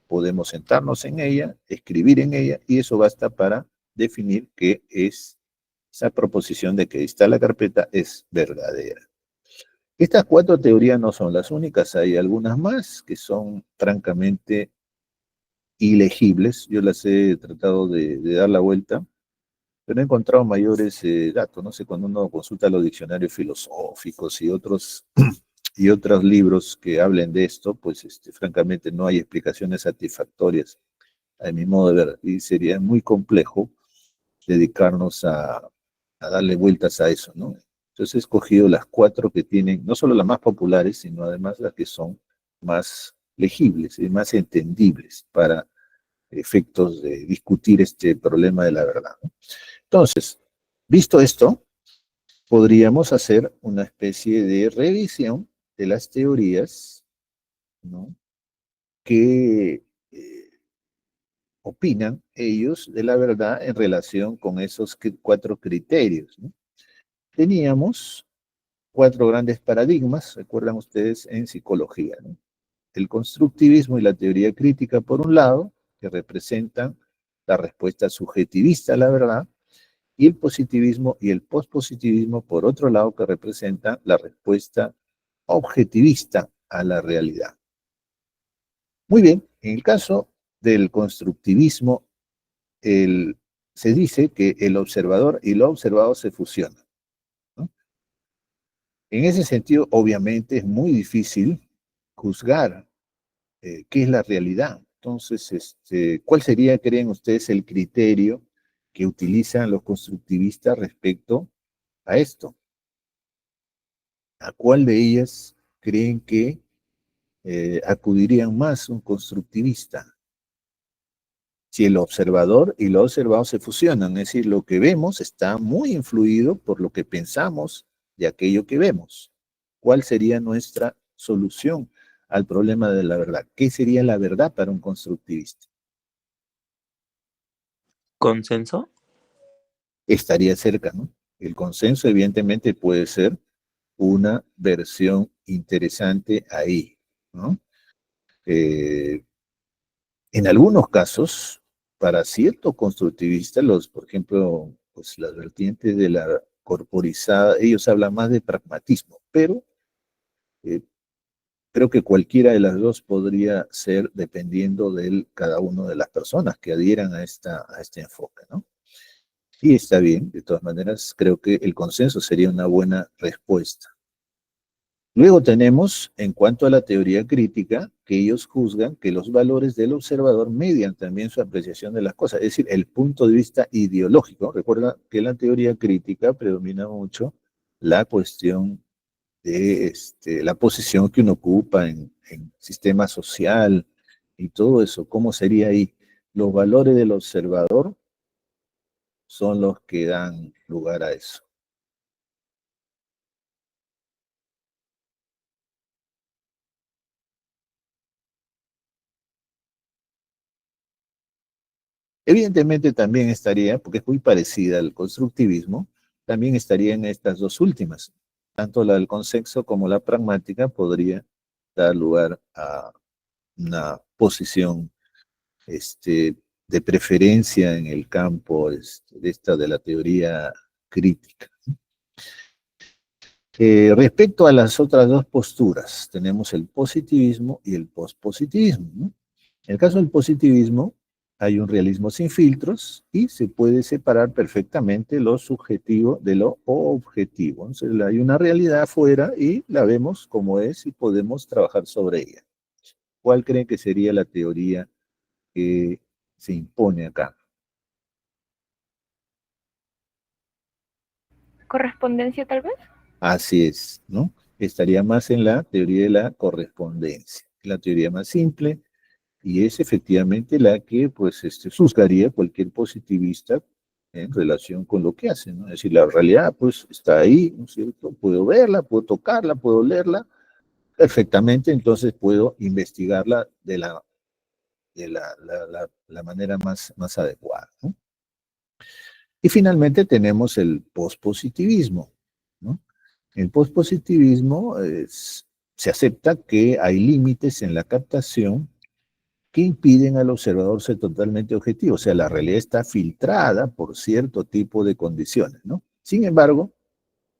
podemos sentarnos en ella, escribir en ella, y eso basta para definir que esa proposición de que está la carpeta es verdadera. Estas cuatro teorías no son las únicas, hay algunas más que son francamente ilegibles. Yo las he tratado de dar la vuelta, pero he encontrado mayores datos. No sé, cuando uno consulta los diccionarios filosóficos y otros libros que hablen de esto, pues francamente no hay explicaciones satisfactorias a mi modo de ver, y sería muy complejo dedicarnos a darle vueltas a eso, ¿no? Entonces he escogido las cuatro que tienen, no solo las más populares, sino además las que son más legibles y más entendibles para efectos de discutir este problema de la verdad, ¿no? Entonces, visto esto, podríamos hacer una especie de revisión de las teorías, ¿no? Que opinan ellos de la verdad en relación con esos cuatro criterios, ¿no? Teníamos cuatro grandes paradigmas, recuerdan ustedes, en psicología, ¿no? El constructivismo y la teoría crítica, por un lado, que representan la respuesta subjetivista a la verdad, y el positivismo y el pospositivismo, por otro lado, que representan la respuesta objetivista a la realidad. Muy bien, en el caso del constructivismo, se dice que el observador y lo observado se fusionan, ¿no? En ese sentido, obviamente, es muy difícil juzgar qué es la realidad. Entonces, ¿cuál sería, creen ustedes, el criterio que utilizan los constructivistas respecto a esto? ¿A cuál de ellas creen que acudirían más un constructivista? Si el observador y lo observado se fusionan, es decir, lo que vemos está muy influido por lo que pensamos de aquello que vemos. ¿Cuál sería nuestra solución al problema de la verdad? ¿Qué sería la verdad para un constructivista? ¿Consenso? Estaría cerca, ¿no? El consenso evidentemente puede ser una versión interesante ahí, ¿no? Eh, en algunos casos, para ciertos constructivistas, por ejemplo, pues las vertientes de la corporizada, ellos hablan más de pragmatismo, pero eh, creo que cualquiera de las dos podría ser dependiendo de cada una de las personas que adhieran a este enfoque, ¿no? Y está bien, de todas maneras, creo que el consenso sería una buena respuesta. Luego tenemos, en cuanto a la teoría crítica, que ellos juzgan que los valores del observador median también su apreciación de las cosas, es decir, el punto de vista ideológico. Recuerda que en la teoría crítica predomina mucho la cuestión de la posición que uno ocupa en sistema social y todo eso, cómo sería ahí. Los valores del observador son los que dan lugar a eso. Evidentemente también estaría, porque es muy parecida al constructivismo, también estaría en estas dos últimas. Tanto la del consenso como la pragmática podría dar lugar a una posición de preferencia en el campo de la teoría crítica. Respecto a las otras dos posturas, tenemos el positivismo y el pospositivismo, ¿no? En el caso del positivismo, hay un realismo sin filtros y se puede separar perfectamente lo subjetivo de lo objetivo. Entonces, hay una realidad afuera y la vemos como es y podemos trabajar sobre ella. ¿Cuál creen que sería la teoría que se impone acá? ¿Correspondencia tal vez? Así es, ¿no? Estaría más en la teoría de la correspondencia, la teoría más simple, y es efectivamente la que pues juzgaría cualquier positivista en relación con lo que hace, ¿no? Es decir, la realidad pues está ahí, ¿no es cierto? Puedo verla, puedo tocarla, puedo leerla perfectamente, entonces puedo investigarla de la manera más adecuada, ¿no? Y finalmente tenemos el pospositivismo, ¿no? El pospositivismo se acepta que hay límites en la captación que impiden al observador ser totalmente objetivo. O sea, la realidad está filtrada por cierto tipo de condiciones, ¿no? Sin embargo,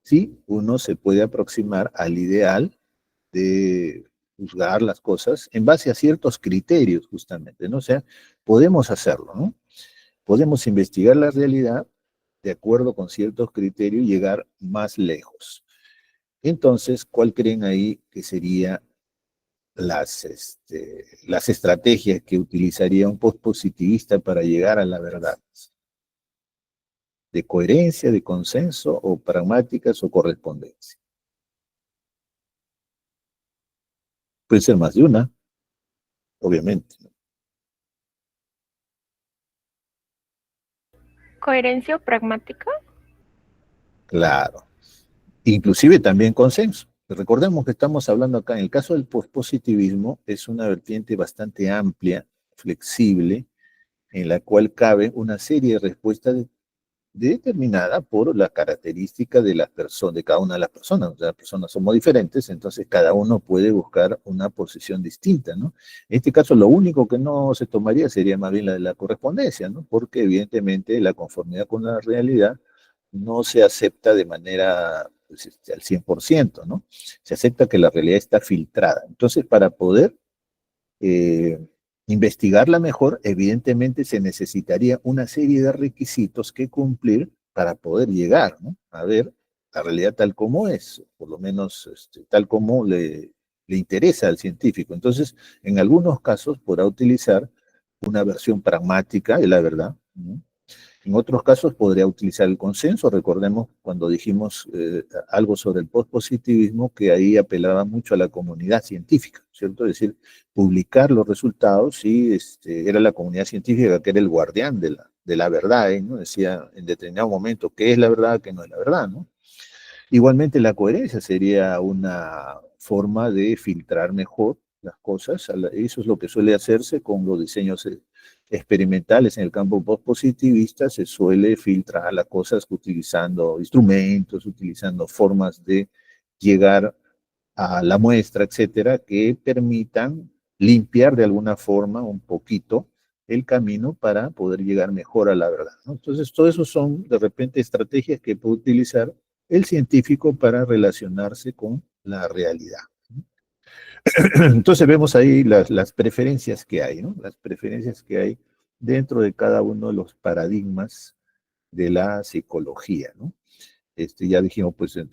sí, uno se puede aproximar al ideal de juzgar las cosas en base a ciertos criterios, justamente, ¿no? O sea, podemos hacerlo, ¿no? Podemos investigar la realidad de acuerdo con ciertos criterios y llegar más lejos. Entonces, ¿cuál creen ahí que sería las estrategias que utilizaría un postpositivista para llegar a la verdad? ¿De coherencia, de consenso, o pragmáticas o correspondencia? Puede ser más de una, obviamente. ¿Coherencia o pragmática? Claro. Inclusive también consenso. Recordemos que estamos hablando acá, en el caso del pospositivismo, es una vertiente bastante amplia, flexible, en la cual cabe una serie de respuestas determinada por la característica de las personas, de cada una de las personas. O sea, las personas somos diferentes, entonces cada uno puede buscar una posición distinta, ¿no? En este caso, lo único que no se tomaría sería más bien la de la correspondencia, ¿no? Porque evidentemente la conformidad con la realidad no se acepta de manera pues, al 100%, ¿no? Se acepta que la realidad está filtrada. Entonces, para poder eh, investigarla mejor, evidentemente se necesitaría una serie de requisitos que cumplir para poder llegar, ¿no? A ver la realidad tal como es, por lo menos tal como le interesa al científico. Entonces, en algunos casos podrá utilizar una versión pragmática de la verdad, ¿no? En otros casos podría utilizar el consenso. Recordemos cuando dijimos algo sobre el postpositivismo, que ahí apelaba mucho a la comunidad científica, ¿cierto? Es decir, publicar los resultados y era la comunidad científica que era el guardián de la verdad, ¿no? Decía en determinado momento qué es la verdad, qué no es la verdad, ¿no? Igualmente la coherencia sería una forma de filtrar mejor las cosas. Eso es lo que suele hacerse con los diseños experimentales en el campo postpositivista. Se suele filtrar las cosas utilizando instrumentos, utilizando formas de llegar a la muestra, etcétera, que permitan limpiar de alguna forma un poquito el camino para poder llegar mejor a la verdad, ¿no? Entonces, todo eso son de repente estrategias que puede utilizar el científico para relacionarse con la realidad. Entonces vemos ahí las preferencias que hay, ¿no? Las preferencias que hay dentro de cada uno de los paradigmas de la psicología, ¿no? Ya dijimos, pues, en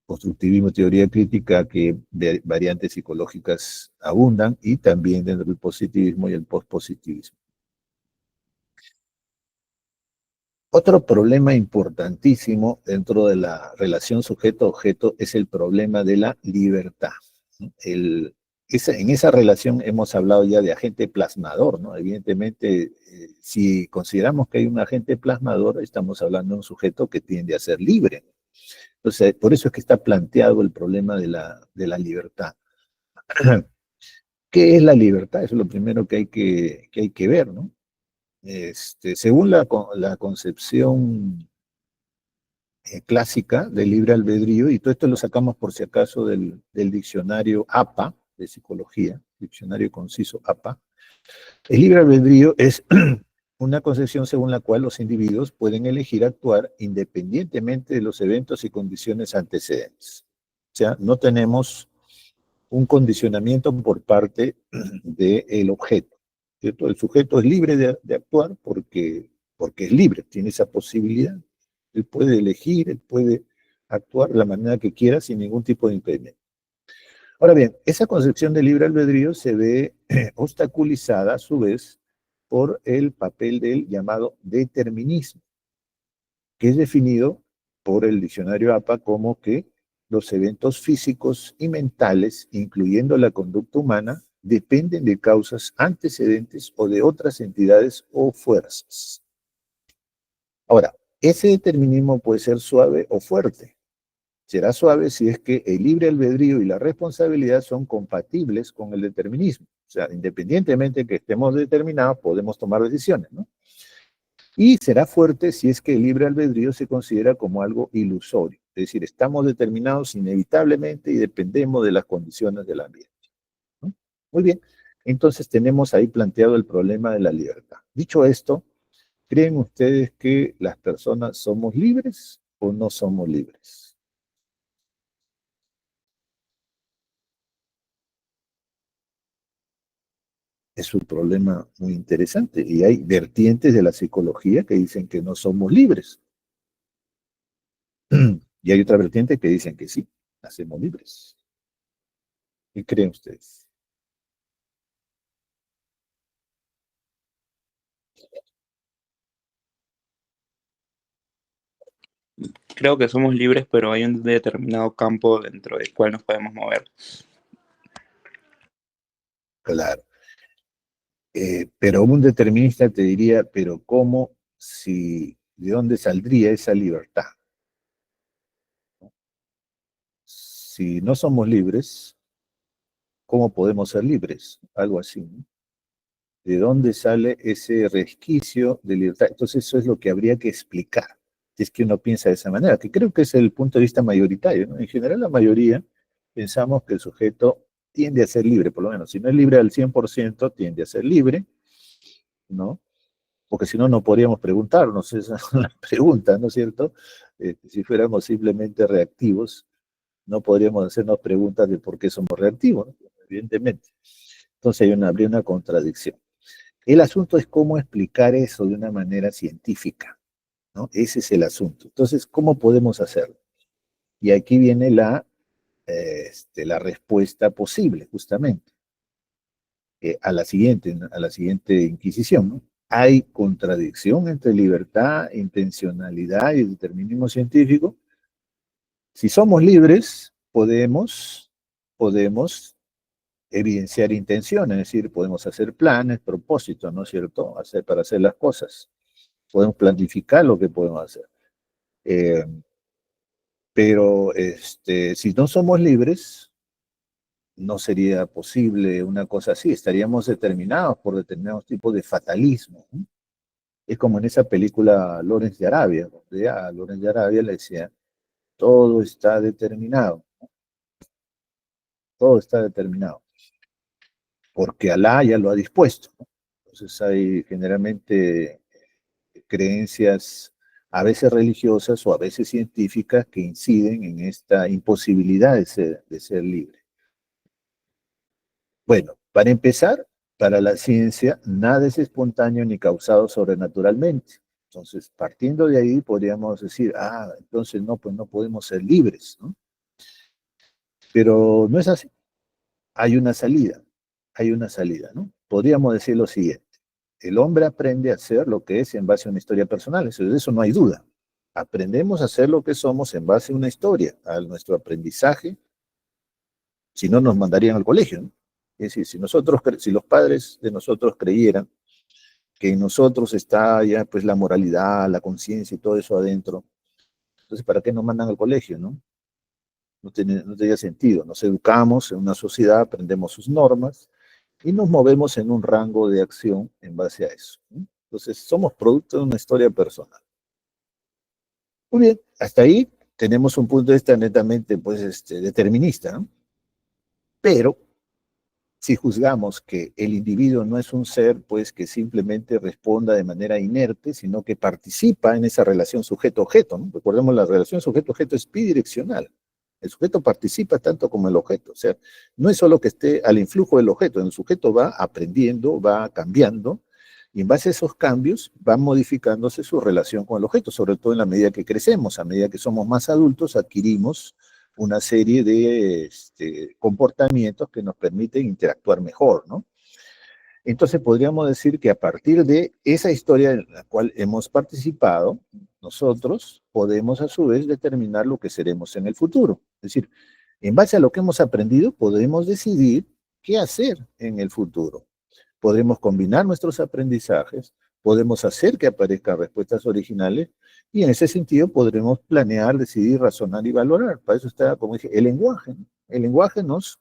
constructivismo, teoría crítica, que variantes psicológicas abundan, y también dentro del positivismo y el pospositivismo. Otro problema importantísimo dentro de la relación sujeto-objeto es el problema de la libertad, ¿no? En esa relación hemos hablado ya de agente plasmador, ¿no? Evidentemente, si consideramos que hay un agente plasmador, estamos hablando de un sujeto que tiende a ser libre. Entonces, por eso es que está planteado el problema de la libertad. ¿Qué es la libertad? Eso es lo primero que hay que ver, ¿no? según la concepción clásica del libre albedrío, y todo esto lo sacamos por si acaso del diccionario APA, de psicología, diccionario conciso APA, el libre albedrío es una concepción según la cual los individuos pueden elegir actuar independientemente de los eventos y condiciones antecedentes. O sea, no tenemos un condicionamiento por parte del objeto, ¿cierto? El sujeto es libre de actuar porque es libre, tiene esa posibilidad. Él puede elegir, él puede actuar de la manera que quiera sin ningún tipo de impedimento. Ahora bien, esa concepción de libre albedrío se ve obstaculizada a su vez por el papel del llamado determinismo, que es definido por el diccionario APA como que los eventos físicos y mentales, incluyendo la conducta humana, dependen de causas antecedentes o de otras entidades o fuerzas. Ahora, ese determinismo puede ser suave o fuerte. Será suave si es que el libre albedrío y la responsabilidad son compatibles con el determinismo. O sea, independientemente de que estemos determinados, podemos tomar decisiones, ¿no? Y será fuerte si es que el libre albedrío se considera como algo ilusorio. Es decir, estamos determinados inevitablemente y dependemos de las condiciones del ambiente, ¿no? Muy bien, entonces tenemos ahí planteado el problema de la libertad. Dicho esto, ¿creen ustedes que las personas somos libres o no somos libres? Es un problema muy interesante y hay vertientes de la psicología que dicen que no somos libres. Y hay otra vertiente que dicen que sí, nacemos libres. ¿Qué creen ustedes? Creo que somos libres, pero hay un determinado campo dentro del cual nos podemos mover. Claro. Pero un determinista te diría, pero ¿cómo si de dónde saldría esa libertad? Si no somos libres, ¿cómo podemos ser libres? Algo así, ¿no? ¿De dónde sale ese resquicio de libertad? Entonces eso es lo que habría que explicar, si es que uno piensa de esa manera, que creo que es el punto de vista mayoritario, ¿no? En general la mayoría pensamos que el sujeto tiende a ser libre, por lo menos, si no es libre al 100%, tiende a ser libre, ¿no? Porque si no, no podríamos preguntarnos, esa es la pregunta, ¿no es cierto? Si fuéramos simplemente reactivos, no podríamos hacernos preguntas de por qué somos reactivos, ¿no? Evidentemente. Entonces habría una contradicción. El asunto es cómo explicar eso de una manera científica, ¿no? Ese es el asunto. Entonces, ¿cómo podemos hacerlo? Y aquí viene la respuesta posible, justamente, a la siguiente inquisición, ¿no? Hay contradicción entre libertad, intencionalidad y determinismo científico. Si somos libres, podemos evidenciar intenciones, es decir, podemos hacer planes, propósitos, ¿no es cierto? Para hacer las cosas. Podemos planificar lo que podemos hacer. Eh, pero si no somos libres, no sería posible una cosa así. Estaríamos determinados por determinados tipos de fatalismo, ¿no? Es como en esa película Lawrence de Arabia, donde a Lawrence de Arabia le decía, todo está determinado, todo está determinado, porque Alá ya lo ha dispuesto, ¿no? Entonces hay generalmente creencias a veces religiosas o a veces científicas que inciden en esta imposibilidad de ser libre. Bueno, para empezar, para la ciencia, nada es espontáneo ni causado sobrenaturalmente. Entonces, partiendo de ahí, podríamos decir, entonces no, pues no podemos ser libres, ¿no? Pero no es así. Hay una salida, ¿no? Podríamos decir lo siguiente. El hombre aprende a ser lo que es en base a una historia personal, de eso no hay duda. Aprendemos a ser lo que somos en base a una historia, a nuestro aprendizaje, si no nos mandarían al colegio, ¿no? Es decir, si los padres de nosotros creyeran que en nosotros está ya pues la moralidad, la conciencia y todo eso adentro, entonces ¿para qué nos mandan al colegio, no? No tendría sentido. Nos educamos en una sociedad, aprendemos sus normas y nos movemos en un rango de acción en base a eso, ¿no? Entonces, somos producto de una historia personal. Muy bien, hasta ahí tenemos un punto de vista netamente, pues, determinista, ¿no? Pero, si juzgamos que el individuo no es un ser, pues, que simplemente responda de manera inerte, sino que participa en esa relación sujeto-objeto, ¿no? Recordemos, la relación sujeto-objeto es bidireccional. El sujeto participa tanto como el objeto. O sea, no es solo que esté al influjo del objeto, el sujeto va aprendiendo, va cambiando, y en base a esos cambios va modificándose su relación con el objeto, sobre todo en la medida que crecemos, a medida que somos más adultos, adquirimos una serie de comportamientos que nos permiten interactuar mejor, ¿no? Entonces podríamos decir que a partir de esa historia en la cual hemos participado, nosotros podemos a su vez determinar lo que seremos en el futuro. Es decir, en base a lo que hemos aprendido, podemos decidir qué hacer en el futuro. Podremos combinar nuestros aprendizajes, podemos hacer que aparezcan respuestas originales y en ese sentido podremos planear, decidir, razonar y valorar. Para eso está, como dije, el lenguaje, ¿no? El lenguaje nos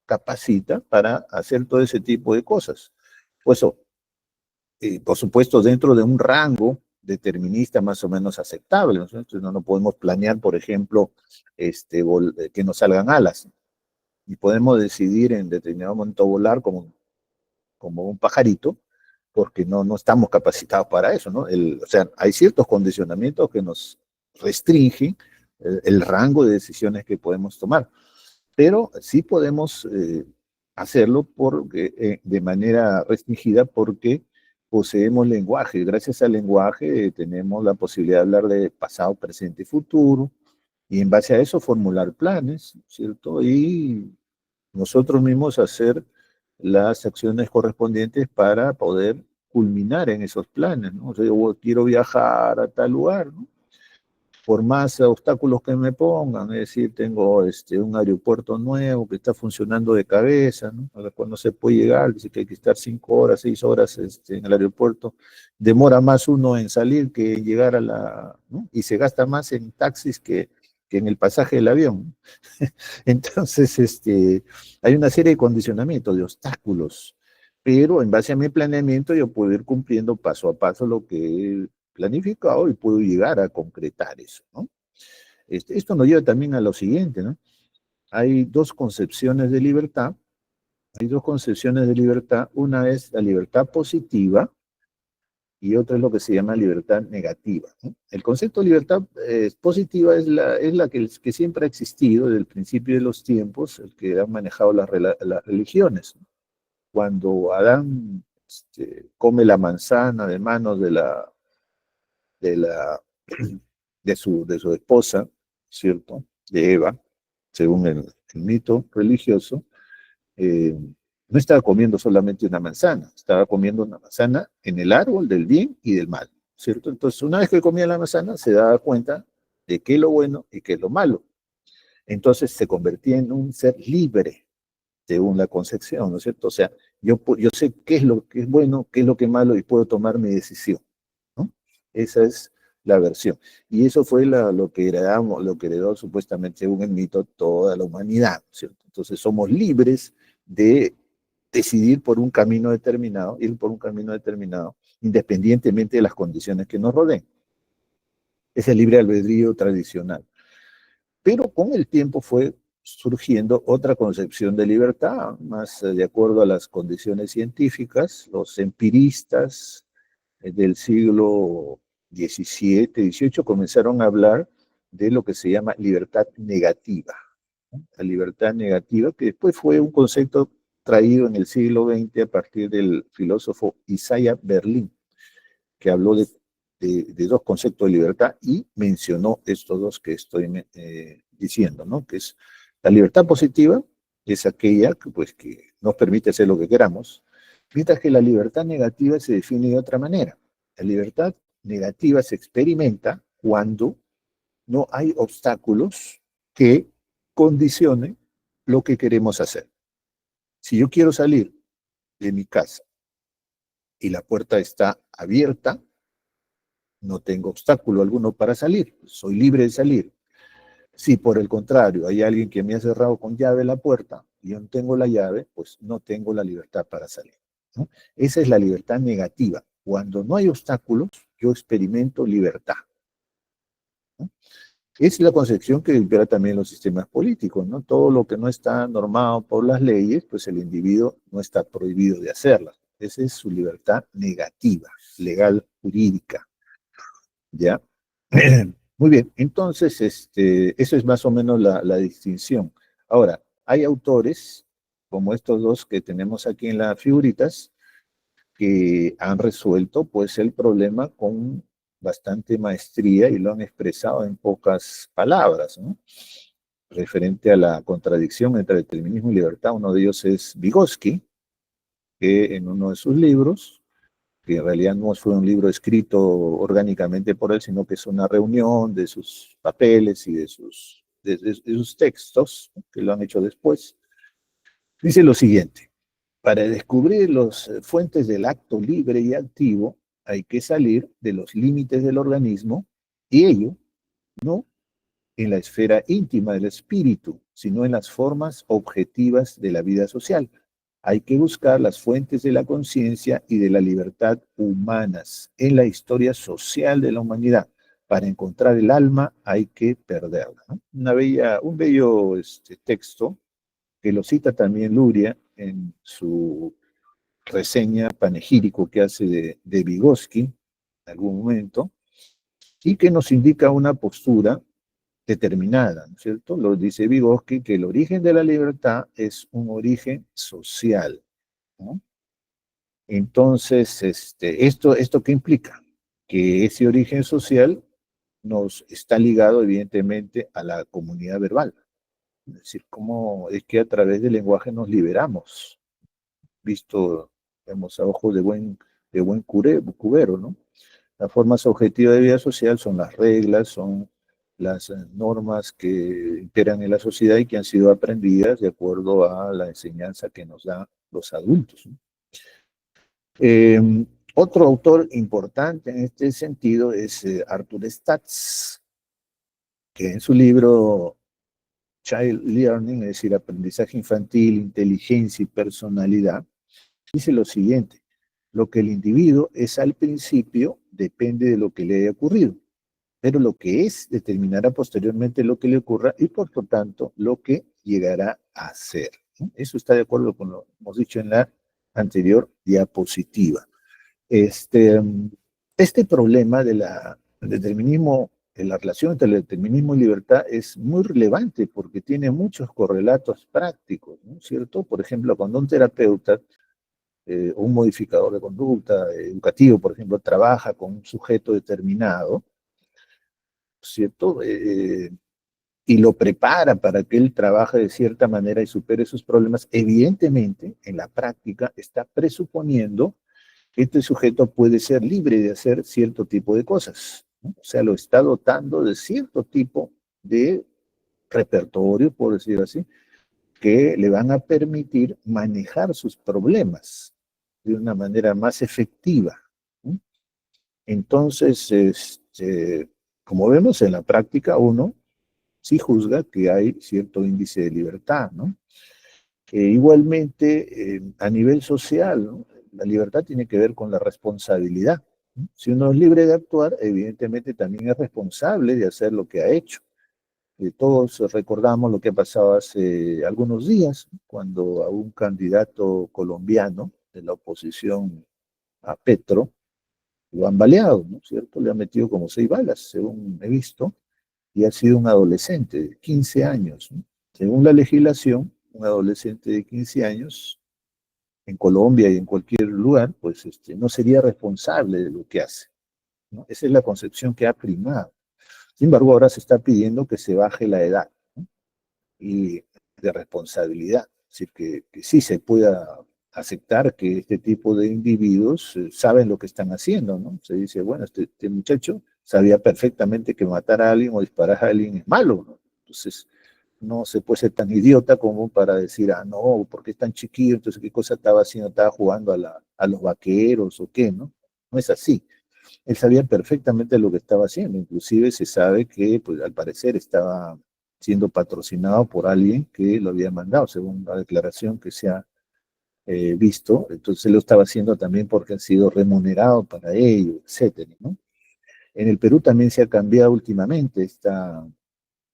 capacita para hacer todo ese tipo de cosas. Pues eso, por supuesto, dentro de un rango determinista más o menos aceptable, ¿no? Entonces no podemos planear, por ejemplo, que nos salgan alas. Y podemos decidir en determinado momento volar como un pajarito, porque no estamos capacitados para eso, ¿no? O sea, hay ciertos condicionamientos que nos restringen el rango de decisiones que podemos tomar, pero sí podemos hacerlo de manera restringida porque poseemos lenguaje. Gracias al lenguaje tenemos la posibilidad de hablar de pasado, presente y futuro, y en base a eso formular planes, ¿cierto? Y nosotros mismos hacer las acciones correspondientes para poder culminar en esos planes, ¿no? O sea, yo quiero viajar a tal lugar, ¿no? Por más obstáculos que me pongan, es decir, tengo un aeropuerto nuevo que está funcionando de cabeza, ¿no? A la cual no se puede llegar, dice que hay que estar 5 horas, 6 horas en el aeropuerto, demora más uno en salir que en llegar ¿no? Y se gasta más en taxis que en el pasaje del avión. Entonces, hay una serie de condicionamientos, de obstáculos, pero en base a mi planeamiento yo puedo ir cumpliendo paso a paso lo que he planificado y puedo llegar a concretar eso, ¿no? Esto nos lleva también a lo siguiente, ¿no? Hay dos concepciones de libertad, una es la libertad positiva y otra es lo que se llama libertad negativa, ¿no? El concepto de libertad positiva es la que siempre ha existido desde el principio de los tiempos, el que han manejado las religiones, ¿no? Cuando Adán come la manzana de manos de, la, de su esposa, ¿cierto? De Eva, según el mito religioso, no estaba comiendo solamente una manzana, estaba comiendo una manzana en el árbol del bien y del mal, ¿cierto? Entonces, una vez que comía la manzana, se daba cuenta de qué es lo bueno y qué es lo malo. Entonces, se convertía en un ser libre, según la concepción, ¿no es cierto? O sea, yo sé qué es lo que es bueno, qué es lo que es malo y puedo tomar mi decisión, ¿no? Esa es la versión. Y eso fue lo que heredó supuestamente, según el mito, toda la humanidad, ¿cierto? Entonces somos libres de decidir por un camino determinado, ir por un camino determinado, independientemente de las condiciones que nos rodeen. Es el libre albedrío tradicional. Pero con el tiempo fue surgiendo otra concepción de libertad, más de acuerdo a las condiciones científicas. Los empiristas del siglo XVII, XVIII comenzaron a hablar de lo que se llama libertad negativa, ¿no? La libertad negativa, que después fue un concepto traído en el siglo XX a partir del filósofo Isaiah Berlin, que habló de dos conceptos de libertad y mencionó estos dos que estoy diciendo, ¿no? Que es la libertad positiva, que es aquella que nos permite hacer lo que queramos, mientras que la libertad negativa se define de otra manera. La libertad negativa se experimenta cuando no hay obstáculos que condicionen lo que queremos hacer. Si yo quiero salir de mi casa y la puerta está abierta, no tengo obstáculo alguno para salir, soy libre de salir. Si por el contrario hay alguien que me ha cerrado con llave la puerta y yo no tengo la llave, pues no tengo la libertad para salir, ¿no? Esa es la libertad negativa. Cuando no hay obstáculos, yo experimento libertad, ¿no? Es la concepción que impera también en los sistemas políticos, ¿no? Todo lo que no está normado por las leyes, pues el individuo no está prohibido de hacerlas. Esa es su libertad negativa, legal, jurídica, ¿ya? Muy bien, entonces, eso es más o menos la distinción. Ahora, hay autores, como estos dos que tenemos aquí en las figuritas, que han resuelto pues el problema con bastante maestría y lo han expresado en pocas palabras, ¿no? Referente a la contradicción entre determinismo y libertad, uno de ellos es Vygotsky, que en uno de sus libros, que en realidad no fue un libro escrito orgánicamente por él, sino que es una reunión de sus papeles y de sus textos, ¿no? Que lo han hecho después, dice lo siguiente: para descubrir las fuentes del acto libre y activo, hay que salir de los límites del organismo y ello no en la esfera íntima del espíritu, sino en las formas objetivas de la vida social. Hay que buscar las fuentes de la conciencia y de la libertad humanas en la historia social de la humanidad. Para encontrar el alma hay que perderla, ¿no? Un bello texto que lo cita también Luria en su reseña panegírico que hace de Vygotsky en algún momento, y que nos indica una postura determinada, ¿no es cierto? Lo dice Vygotsky, que el origen de la libertad es un origen social, ¿no? Entonces, ¿esto qué implica? Que ese origen social nos está ligado evidentemente a la comunidad verbal. Es decir, cómo es que a través del lenguaje nos liberamos, visto, digamos, a ojos de buen cubero, ¿no? Las formas objetivas de vida social son las reglas, son las normas que imperan en la sociedad y que han sido aprendidas de acuerdo a la enseñanza que nos dan los adultos, ¿no? Eh, Otro autor importante en este sentido es Arthur Statz, que en su libro Child Learning, es decir, aprendizaje infantil, inteligencia y personalidad, dice lo siguiente: lo que el individuo es al principio depende de lo que le haya ocurrido, pero lo que es determinará posteriormente lo que le ocurra y por lo tanto lo que llegará a ser. Eso está de acuerdo con lo que hemos dicho en la anterior diapositiva. Este problema del determinismo, de la relación entre el determinismo y libertad es muy relevante porque tiene muchos correlatos prácticos, ¿no es cierto? Por ejemplo, cuando un terapeuta o un modificador de conducta educativo, por ejemplo, trabaja con un sujeto determinado, ¿cierto? Y lo prepara para que él trabaje de cierta manera y supere sus problemas, evidentemente, en la práctica está presuponiendo que este sujeto puede ser libre de hacer cierto tipo de cosas, ¿no? O sea, lo está dotando de cierto tipo de repertorio, por decir así, que le van a permitir manejar sus problemas de una manera más efectiva, ¿no? Entonces, como vemos en la práctica, uno sí juzga que hay cierto índice de libertad, ¿no? Igualmente, a nivel social, ¿no? La libertad tiene que ver con la responsabilidad, ¿no? Si uno es libre de actuar, evidentemente también es responsable de hacer lo que ha hecho. Todos recordamos lo que ha pasado hace algunos días, cuando a un candidato colombiano de la oposición a Petro lo han baleado, ¿no es cierto? Le han metido como 6 balas, según he visto, y ha sido un adolescente de 15 años, ¿no? Según la legislación, un adolescente de 15 años en Colombia y en cualquier lugar, pues no sería responsable de lo que hace, ¿no? Esa es la concepción que ha primado. Sin embargo, ahora se está pidiendo que se baje la edad, ¿no? Y de responsabilidad, es decir, que sí se pueda aceptar que este tipo de individuos saben lo que están haciendo, ¿no? Se dice, bueno, este muchacho sabía perfectamente que matar a alguien o disparar a alguien es malo, ¿no? Entonces, no se puede ser tan idiota como para decir, ah, no, porque es tan chiquillo, entonces qué cosa estaba haciendo, estaba jugando a los vaqueros o qué, ¿no? No es así. Él sabía perfectamente lo que estaba haciendo, inclusive se sabe que, pues al parecer estaba siendo patrocinado por alguien que lo había mandado, según la declaración que se ha visto, entonces lo estaba haciendo también porque han sido remunerados para ello, etcétera, ¿no? En el Perú también se ha cambiado últimamente esta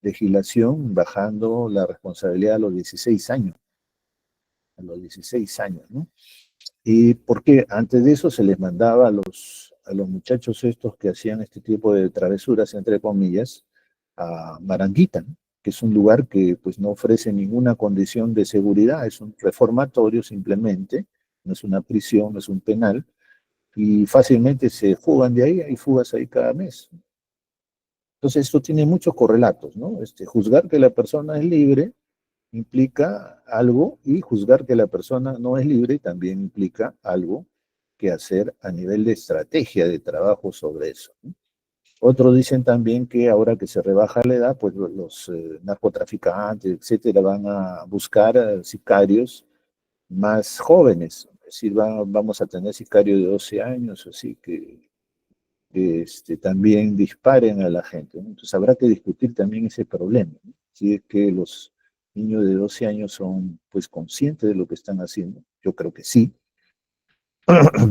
legislación, bajando la responsabilidad a los 16 años, ¿no? Y porque antes de eso se les mandaba a los muchachos estos que hacían este tipo de travesuras, entre comillas, a Maranguita, ¿no? Que es un lugar que pues no ofrece ninguna condición de seguridad, es un reformatorio simplemente, no es una prisión, no es un penal, y fácilmente se fugan de ahí, hay fugas ahí cada mes. Entonces esto tiene muchos correlatos, ¿no? Juzgar que la persona es libre implica algo y juzgar que la persona no es libre también implica algo que hacer a nivel de estrategia de trabajo sobre eso, ¿no? Otros dicen también que ahora que se rebaja la edad, pues los narcotraficantes, etcétera, van a buscar sicarios más jóvenes. Es decir, vamos a tener sicarios de 12 años, así que también disparen a la gente, ¿no? Entonces habrá que discutir también ese problema, ¿no? Si es que los niños de 12 años son pues conscientes de lo que están haciendo. Yo creo que sí.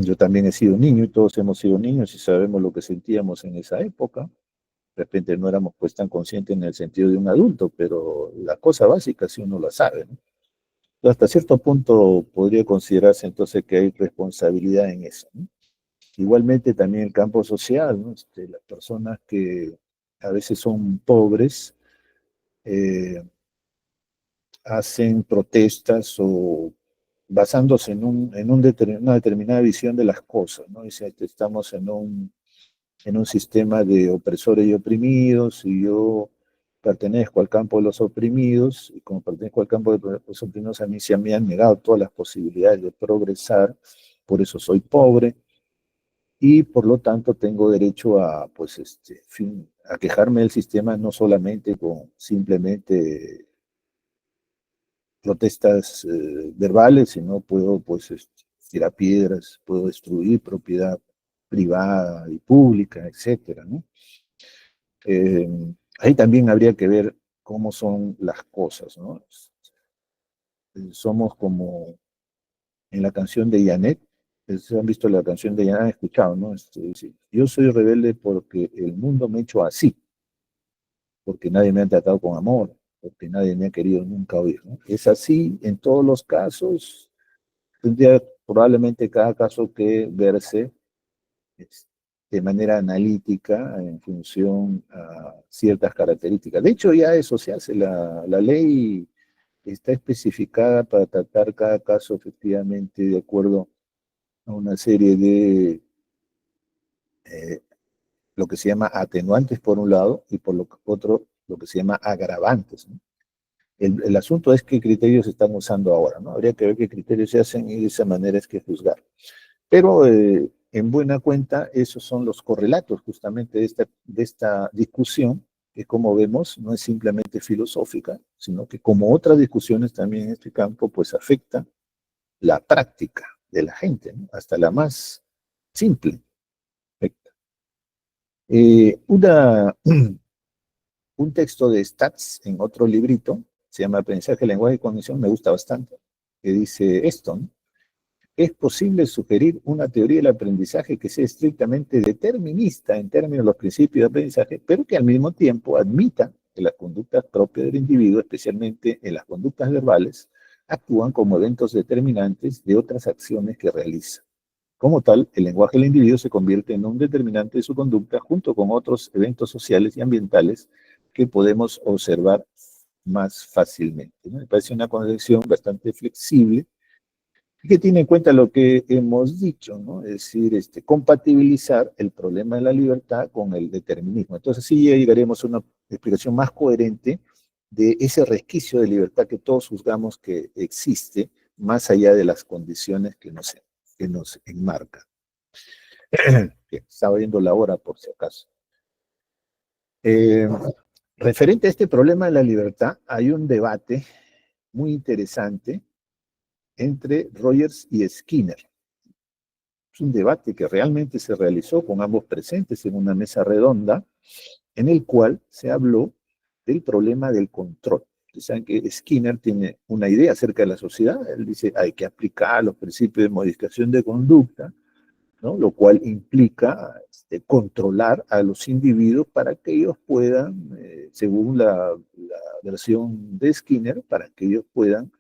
Yo también he sido niño y todos hemos sido niños y sabemos lo que sentíamos en esa época. De repente no éramos pues tan conscientes en el sentido de un adulto, pero la cosa básica sí uno la sabe, ¿no? Entonces, hasta cierto punto podría considerarse entonces que hay responsabilidad en eso, ¿no? Igualmente también el campo social, ¿no? Las personas que a veces son pobres eh, hacen protestas o basándose una determinada visión de las cosas, ¿no? Dice, estamos en un sistema de opresores y oprimidos, y yo pertenezco al campo de los oprimidos, y como pertenezco al campo de los oprimidos, a mí se me han negado todas las posibilidades de progresar, por eso soy pobre, y por lo tanto tengo derecho a, pues, fin, a quejarme del sistema no solamente con simplemente protestas verbales, sino puedo, pues, tirar piedras, puedo destruir propiedad privada y pública, etcétera, ¿no? Eh, Ahí también habría que ver cómo son las cosas, ¿no? Somos como en la canción de Janet, ¿se han visto la canción de Janet? Han escuchado, ¿no? Dice, yo soy rebelde porque el mundo me ha hecho así, porque nadie me ha tratado con amor, porque nadie me ha querido nunca oír, ¿no? Es así en todos los casos, tendría probablemente cada caso que verse de manera analítica en función a ciertas características. De hecho, ya eso se hace, la ley está especificada para tratar cada caso efectivamente de acuerdo a una serie de eh, lo que se llama atenuantes por un lado y por lo otro lo que se llama agravantes, ¿no? El asunto es qué criterios se están usando ahora, ¿no? Habría que ver qué criterios se hacen y de esa manera es que juzgar. Pero en buena cuenta, esos son los correlatos justamente de esta discusión, que como vemos no es simplemente filosófica, sino que como otras discusiones también en este campo, pues afecta la práctica de la gente, ¿no? Hasta la más simple. Eh, una, un texto de Stats en otro librito, se llama Aprendizaje, Lenguaje y Cognición, me gusta bastante, que dice esto, ¿no? Es posible sugerir una teoría del aprendizaje que sea estrictamente determinista en términos de los principios de aprendizaje, pero que al mismo tiempo admita que las conductas propias del individuo, especialmente en las conductas verbales, actúan como eventos determinantes de otras acciones que realiza. Como tal, el lenguaje del individuo se convierte en un determinante de su conducta junto con otros eventos sociales y ambientales que podemos observar más fácilmente, ¿no? Me parece una concepción bastante flexible y que tiene en cuenta lo que hemos dicho, ¿no? Es decir, compatibilizar el problema de la libertad con el determinismo. Entonces sí ya llegaremos a una explicación más coherente de ese resquicio de libertad que todos juzgamos que existe, más allá de las condiciones que nos enmarcan. Estaba viendo la hora por si acaso. Eh, Referente a este problema de la libertad, hay un debate muy interesante entre Rogers y Skinner. Es un debate que realmente se realizó con ambos presentes en una mesa redonda, en el cual se habló del problema del control. Ustedes saben que Skinner tiene una idea acerca de la sociedad. Él dice, hay que aplicar los principios de modificación de conducta, ¿no? Lo cual implica controlar a los individuos para que ellos puedan, según la versión de Skinner, para que ellos puedan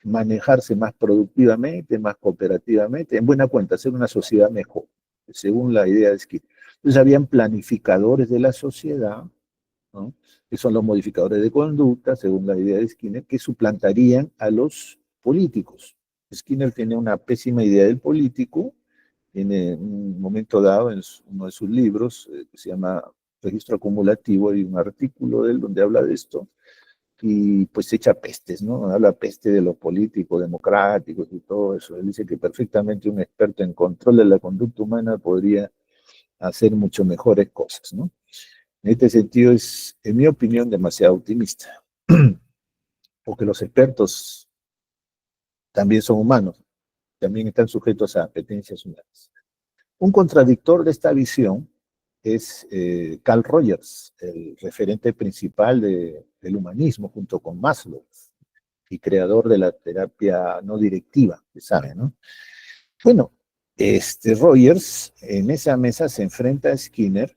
manejarse más productivamente, más cooperativamente, en buena cuenta, hacer una sociedad mejor, según la idea de Skinner. Entonces habían planificadores de la sociedad, ¿no? Que son los modificadores de conducta, según la idea de Skinner, que suplantarían a los políticos. Skinner tiene una pésima idea del político, en un momento dado, en uno de sus libros, que se llama Registro Acumulativo, hay un artículo de él donde habla de esto, y pues echa pestes, ¿no? Habla peste de los políticos democráticos y todo eso. Él dice que perfectamente un experto en control de la conducta humana podría hacer mucho mejores cosas, ¿no? En este sentido es, en mi opinión, demasiado optimista, porque los expertos también son humanos, también están sujetos a apetencias humanas. Un contradictor de esta visión es Carl Rogers, el referente principal del humanismo junto con Maslow y creador de la terapia no directiva, que sabe, ¿no? Bueno, Rogers en esa mesa se enfrenta a Skinner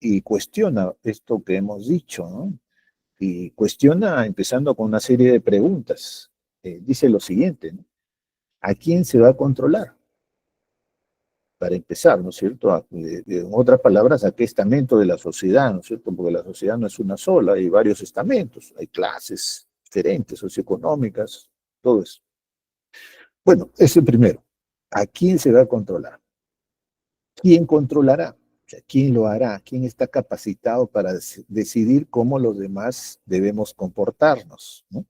y cuestiona esto que hemos dicho, ¿no? Y cuestiona empezando con una serie de preguntas. Dice lo siguiente, ¿no? ¿A quién se va a controlar? Para empezar, ¿no es cierto? En otras palabras, ¿a qué estamento de la sociedad, ¿no es cierto? Porque la sociedad no es una sola, hay varios estamentos, hay clases diferentes, socioeconómicas, todo eso. Bueno, ese primero. ¿A quién se va a controlar? ¿Quién controlará? O sea, ¿quién lo hará? ¿Quién está capacitado para decidir cómo los demás debemos comportarnos, ¿no?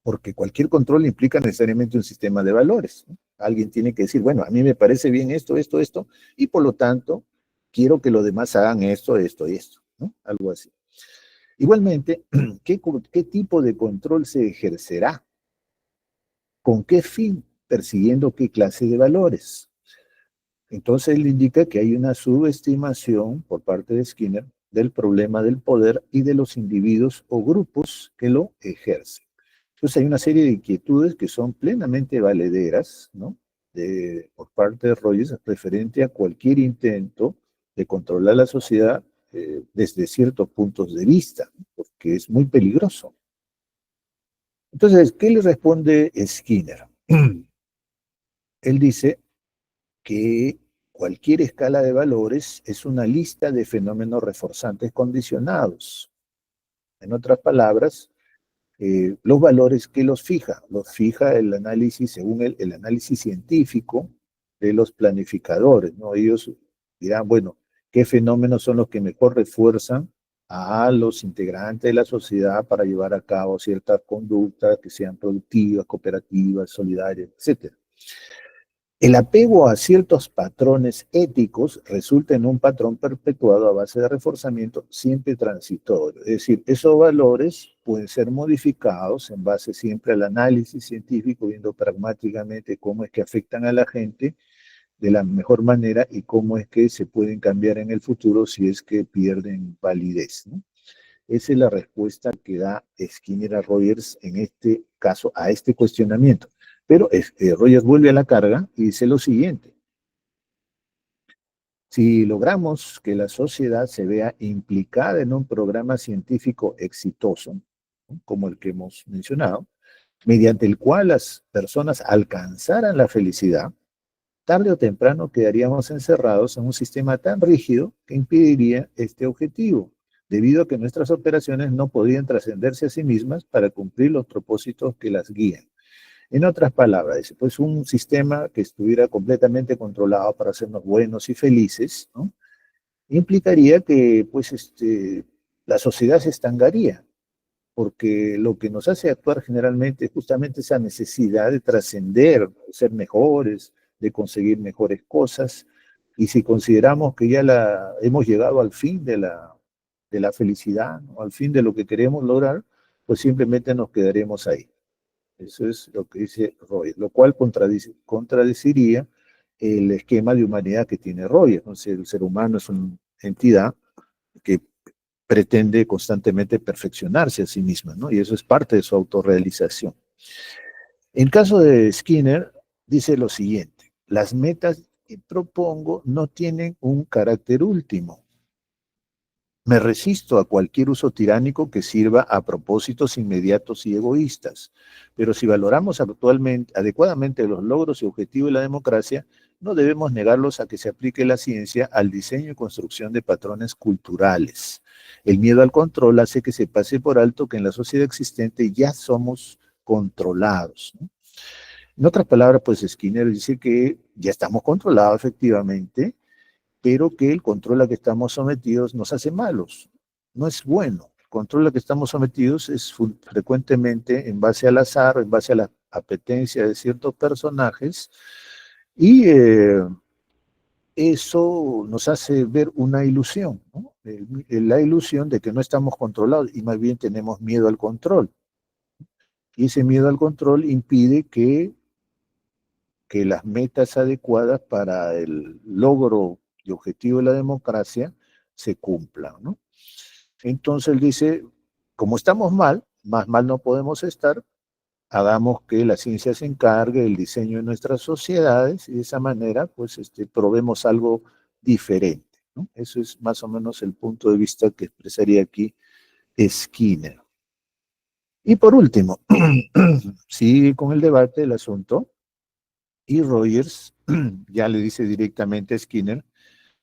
Porque cualquier control implica necesariamente un sistema de valores, ¿no? Alguien tiene que decir, bueno, a mí me parece bien esto, esto, esto, y por lo tanto, quiero que los demás hagan esto, esto y esto, ¿no? Algo así. Igualmente, ¿qué tipo de control se ejercerá? ¿Con qué fin? Persiguiendo qué clase de valores. Entonces él indica que hay una subestimación por parte de Skinner del problema del poder y de los individuos o grupos que lo ejercen. Entonces hay una serie de inquietudes que son plenamente valederas, ¿no? Por parte de Rogers referente a cualquier intento de controlar la sociedad desde ciertos puntos de vista, ¿no? Porque es muy peligroso. Entonces, ¿qué le responde Skinner? Él dice que cualquier escala de valores es una lista de fenómenos reforzantes condicionados. En otras palabras, los valores que los fija el análisis, según el análisis científico de los planificadores, ¿no? Ellos dirán, bueno, ¿qué fenómenos son los que mejor refuerzan a los integrantes de la sociedad para llevar a cabo ciertas conductas que sean productivas, cooperativas, solidarias, etcétera? El apego a ciertos patrones éticos resulta en un patrón perpetuado a base de reforzamiento siempre transitorio. Es decir, esos valores pueden ser modificados en base siempre al análisis científico, viendo pragmáticamente cómo es que afectan a la gente de la mejor manera y cómo es que se pueden cambiar en el futuro si es que pierden validez, ¿no? Esa es la respuesta que da Skinner a Rogers en este caso a este cuestionamiento. Pero Rogers vuelve a la carga y dice lo siguiente: si logramos que la sociedad se vea implicada en un programa científico exitoso, ¿no? Como el que hemos mencionado, mediante el cual las personas alcanzaran la felicidad, tarde o temprano quedaríamos encerrados en un sistema tan rígido que impediría este objetivo, debido a que nuestras operaciones no podrían trascenderse a sí mismas para cumplir los propósitos que las guían. En otras palabras, pues un sistema que estuviera completamente controlado para hacernos buenos y felices, ¿no? Implicaría que pues, la sociedad se estancaría, porque lo que nos hace actuar generalmente es justamente esa necesidad de trascender, de ser mejores, de conseguir mejores cosas, y si consideramos que ya hemos llegado al fin de la felicidad, ¿no? Al fin de lo que queremos lograr, pues simplemente nos quedaremos ahí. Eso es lo que dice Rogers, lo cual contradeciría el esquema de humanidad que tiene Rogers. Entonces, el ser humano es una entidad que pretende constantemente perfeccionarse a sí misma, ¿no? Y eso es parte de su autorrealización. En caso de Skinner, dice lo siguiente: las metas que propongo no tienen un carácter último. Me resisto a cualquier uso tiránico que sirva a propósitos inmediatos y egoístas. Pero si valoramos adecuadamente los logros y objetivos de la democracia, no debemos negarlos a que se aplique la ciencia al diseño y construcción de patrones culturales. El miedo al control hace que se pase por alto que en la sociedad existente ya somos controlados, ¿no? En otras palabras, pues Skinner dice que ya estamos controlados efectivamente, pero que el control a que estamos sometidos nos hace malos, no es bueno. El control a que estamos sometidos es frecuentemente en base al azar, en base a la apetencia de ciertos personajes, y eso nos hace ver una ilusión, ¿no? La ilusión de que no estamos controlados y más bien tenemos miedo al control. Y ese miedo al control impide que las metas adecuadas para el logro y objetivo de la democracia se cumplan, ¿no? Entonces él dice, como estamos mal, más mal no podemos estar, hagamos que la ciencia se encargue del diseño de nuestras sociedades y de esa manera, pues, probemos algo diferente, ¿no? Eso es más o menos el punto de vista que expresaría aquí Skinner. Y por último, sigue con el debate del asunto, y Rogers ya le dice directamente a Skinner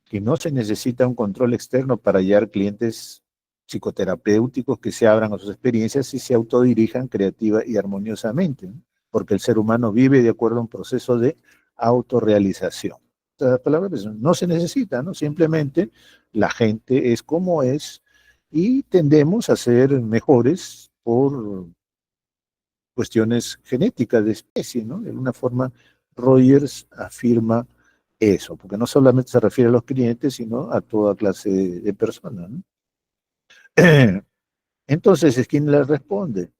que no se necesita un control externo para hallar clientes psicoterapéuticos que se abran a sus experiencias y se autodirijan creativa y armoniosamente, ¿no? Porque el ser humano vive de acuerdo a un proceso de autorrealización. Estas palabras no se necesita, ¿no? Simplemente la gente es como es y tendemos a ser mejores por cuestiones genéticas de especie, ¿no? De alguna forma, Rogers afirma eso, porque no solamente se refiere a los clientes, sino a toda clase de personas, ¿no? Entonces, Skinner le responde,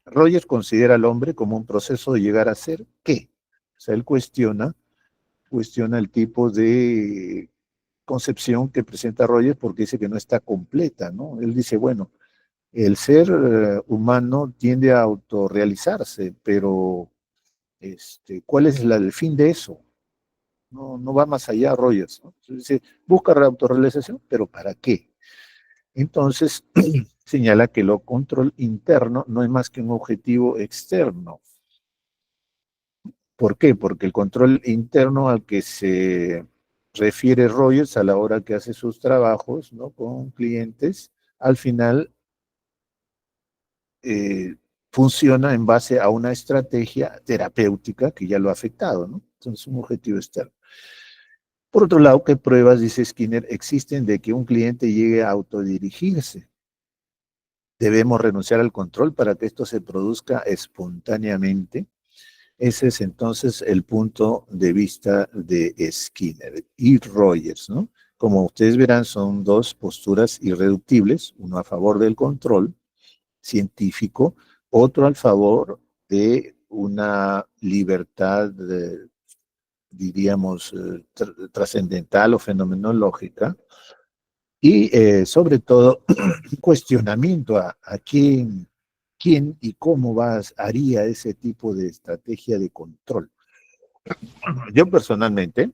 Rogers considera al hombre como un proceso de llegar a ser ¿qué? O sea, él cuestiona el tipo de concepción que presenta Rogers porque dice que no está completa, ¿no? Él dice, bueno, el ser humano tiende a autorrealizarse, pero ¿cuál es el fin de eso? No va más allá, Rogers, ¿no? Dice, busca la autorrealización, pero ¿para qué? Entonces, señala que lo control interno no es más que un objetivo externo. ¿Por qué? Porque el control interno al que se refiere Rogers a la hora que hace sus trabajos, ¿no?, con clientes, al final funciona en base a una estrategia terapéutica que ya lo ha afectado, ¿no? Entonces, un objetivo externo. Por otro lado, ¿qué pruebas, dice Skinner, existen de que un cliente llegue a autodirigirse? Debemos renunciar al control para que esto se produzca espontáneamente. Ese es entonces el punto de vista de Skinner y Rogers, ¿no? Como ustedes verán, son dos posturas irreductibles, uno a favor del control científico, otro a favor de una libertad, diríamos, trascendental o fenomenológica, y sobre todo cuestionamiento a quién y cómo haría ese tipo de estrategia de control. Yo personalmente,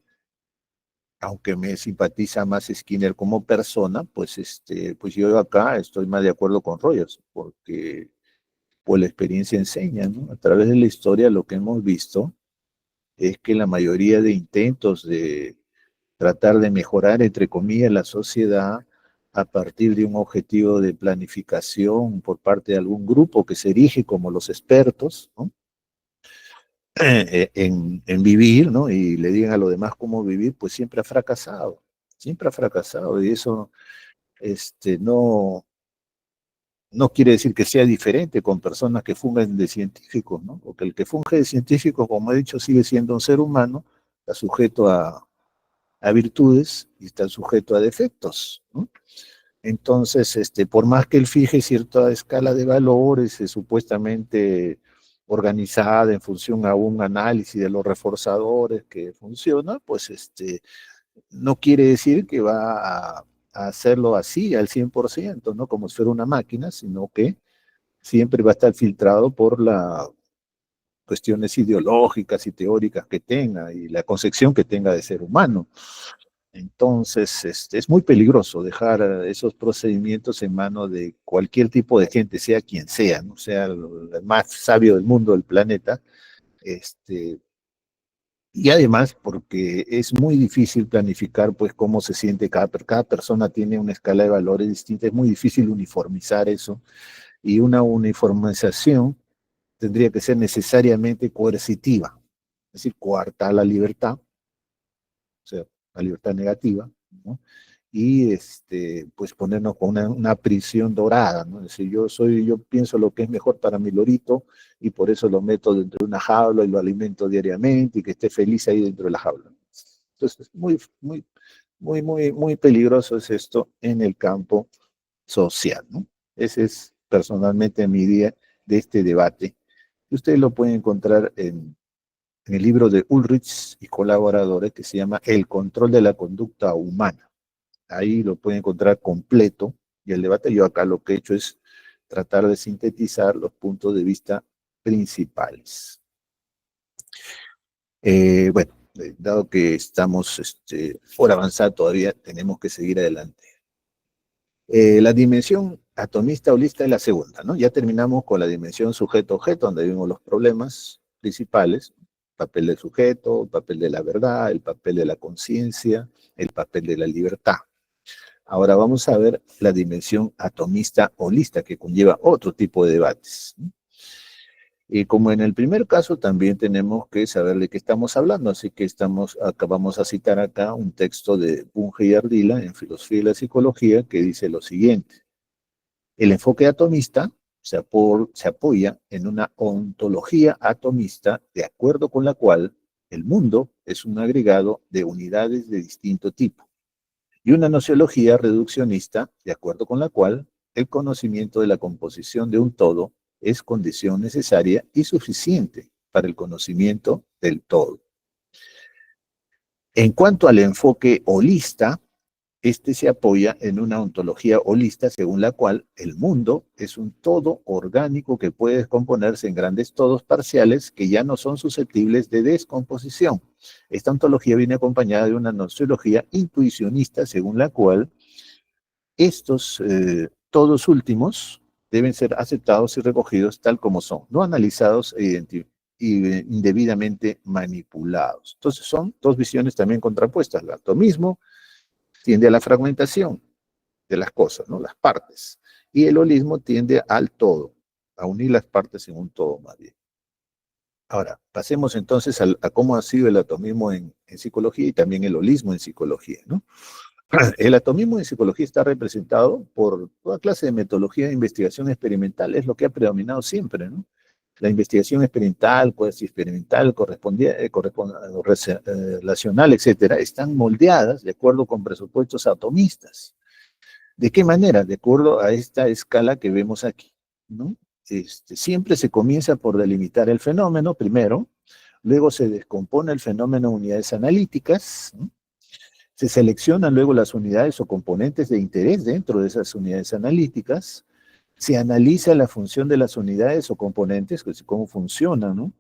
aunque me simpatiza más Skinner como persona, pues, pues yo acá estoy más de acuerdo con Rogers, porque pues la experiencia enseña, ¿no? A través de la historia lo que hemos visto es que la mayoría de intentos de tratar de mejorar, entre comillas, la sociedad a partir de un objetivo de planificación por parte de algún grupo que se erige como los expertos, ¿no?, en vivir, ¿no?, y le digan a los demás cómo vivir, pues siempre ha fracasado, y eso no quiere decir que sea diferente con personas que fungen de científicos, ¿no? Porque el que funge de científico, como he dicho, sigue siendo un ser humano, está sujeto a virtudes y está sujeto a defectos, ¿no? Entonces, por más que él fije cierta escala de valores supuestamente organizada en función a un análisis de los reforzadores que funciona, pues no quiere decir que va a hacerlo así al 100%, ¿no? Como si fuera una máquina, sino que siempre va a estar filtrado por las cuestiones ideológicas y teóricas que tenga y la concepción que tenga de ser humano. Entonces, es muy peligroso dejar esos procedimientos en manos de cualquier tipo de gente, sea quien sea, ¿no? Sea el más sabio del mundo, del planeta, y además porque es muy difícil planificar pues cómo se siente cada persona tiene una escala de valores distinta, es muy difícil uniformizar eso, y una uniformización tendría que ser necesariamente coercitiva, es decir, coartar la libertad, o sea, la libertad negativa, ¿no? Y pues ponernos con una prisión dorada, ¿no? Es decir, yo pienso lo que es mejor para mi lorito y por eso lo meto dentro de una jaula y lo alimento diariamente y que esté feliz ahí dentro de la jaula. Entonces, muy peligroso es esto en el campo social, ¿no? Ese es personalmente mi idea de este debate. Ustedes lo pueden encontrar en el libro de Ulrich y colaboradores que se llama El control de la conducta humana. Ahí lo pueden encontrar completo y el debate yo acá lo que he hecho es tratar de sintetizar los puntos de vista principales. Bueno, dado que estamos por avanzar todavía, tenemos que seguir adelante. La dimensión atomista holista es la segunda, ¿no? Ya terminamos con la dimensión sujeto-objeto, donde vimos los problemas principales, papel del sujeto, el papel de la verdad, el papel de la conciencia, el papel de la libertad. Ahora vamos a ver la dimensión atomista holista, que conlleva otro tipo de debates. Y como en el primer caso, también tenemos que saber de qué estamos hablando, así que vamos a citar acá un texto de Bunge y Ardila en Filosofía y la Psicología que dice lo siguiente: el enfoque atomista se apoya en una ontología atomista de acuerdo con la cual el mundo es un agregado de unidades de distinto tipo, y una nociología reduccionista de acuerdo con la cual el conocimiento de la composición de un todo es condición necesaria y suficiente para el conocimiento del todo. En cuanto al enfoque holista, este se apoya en una ontología holista según la cual el mundo es un todo orgánico que puede descomponerse en grandes todos parciales que ya no son susceptibles de descomposición. Esta ontología viene acompañada de una nociología intuicionista según la cual estos todos últimos deben ser aceptados y recogidos tal como son, no analizados e indebidamente manipulados. Entonces son dos visiones también contrapuestas. El atomismo tiende a la fragmentación de las cosas, ¿no? Las partes. Y el holismo tiende al todo, a unir las partes en un todo más bien. Ahora, pasemos entonces a cómo ha sido el atomismo en psicología y también el holismo en psicología, ¿no? El atomismo en psicología está representado por toda clase de metodología de investigación experimental, es lo que ha predominado siempre, ¿no? La investigación experimental, cuasi experimental, relacional, etcétera, están moldeadas de acuerdo con presupuestos atomistas. ¿De qué manera? De acuerdo a esta escala que vemos aquí, ¿no? Siempre se comienza por delimitar el fenómeno primero, luego se descompone el fenómeno en unidades analíticas, ¿no? Se seleccionan luego las unidades o componentes de interés dentro de esas unidades analíticas, se analiza la función de las unidades o componentes, cómo funcionan, ¿no?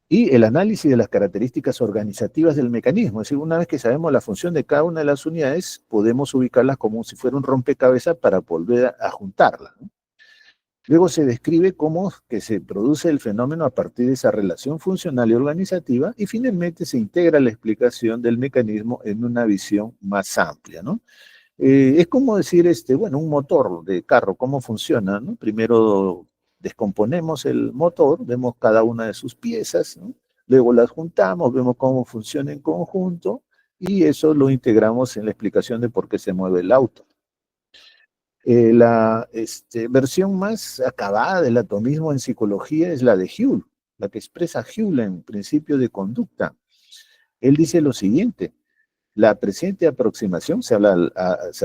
Y el análisis de las características organizativas del mecanismo. Es decir, una vez que sabemos la función de cada una de las unidades, podemos ubicarlas como si fuera un rompecabezas para volver a juntarlas, ¿no? Luego se describe cómo que se produce el fenómeno a partir de esa relación funcional y organizativa, y finalmente se integra la explicación del mecanismo en una visión más amplia, ¿no? Es como decir, bueno, un motor de carro, ¿cómo funciona, no? Primero descomponemos el motor, vemos cada una de sus piezas, ¿no? Luego las juntamos, vemos cómo funciona en conjunto, y eso lo integramos en la explicación de por qué se mueve el auto. La versión más acabada del atomismo en psicología es la de Hume, la que expresa Hume en Principio de Conducta. Él dice lo siguiente: la presente aproximación, se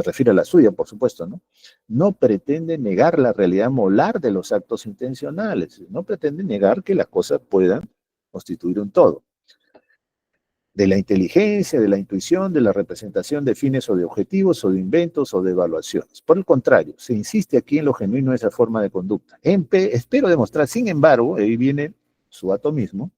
refiere a la suya, por supuesto, ¿no? No pretende negar la realidad molar de los actos intencionales, no pretende negar que las cosas puedan constituir un todo. de la inteligencia, de la intuición, de la representación de fines o de objetivos o de inventos o de evaluaciones. Por el contrario, se insiste aquí en lo genuino de esa forma de conducta. Espero demostrar, sin embargo, ahí viene su atomismo,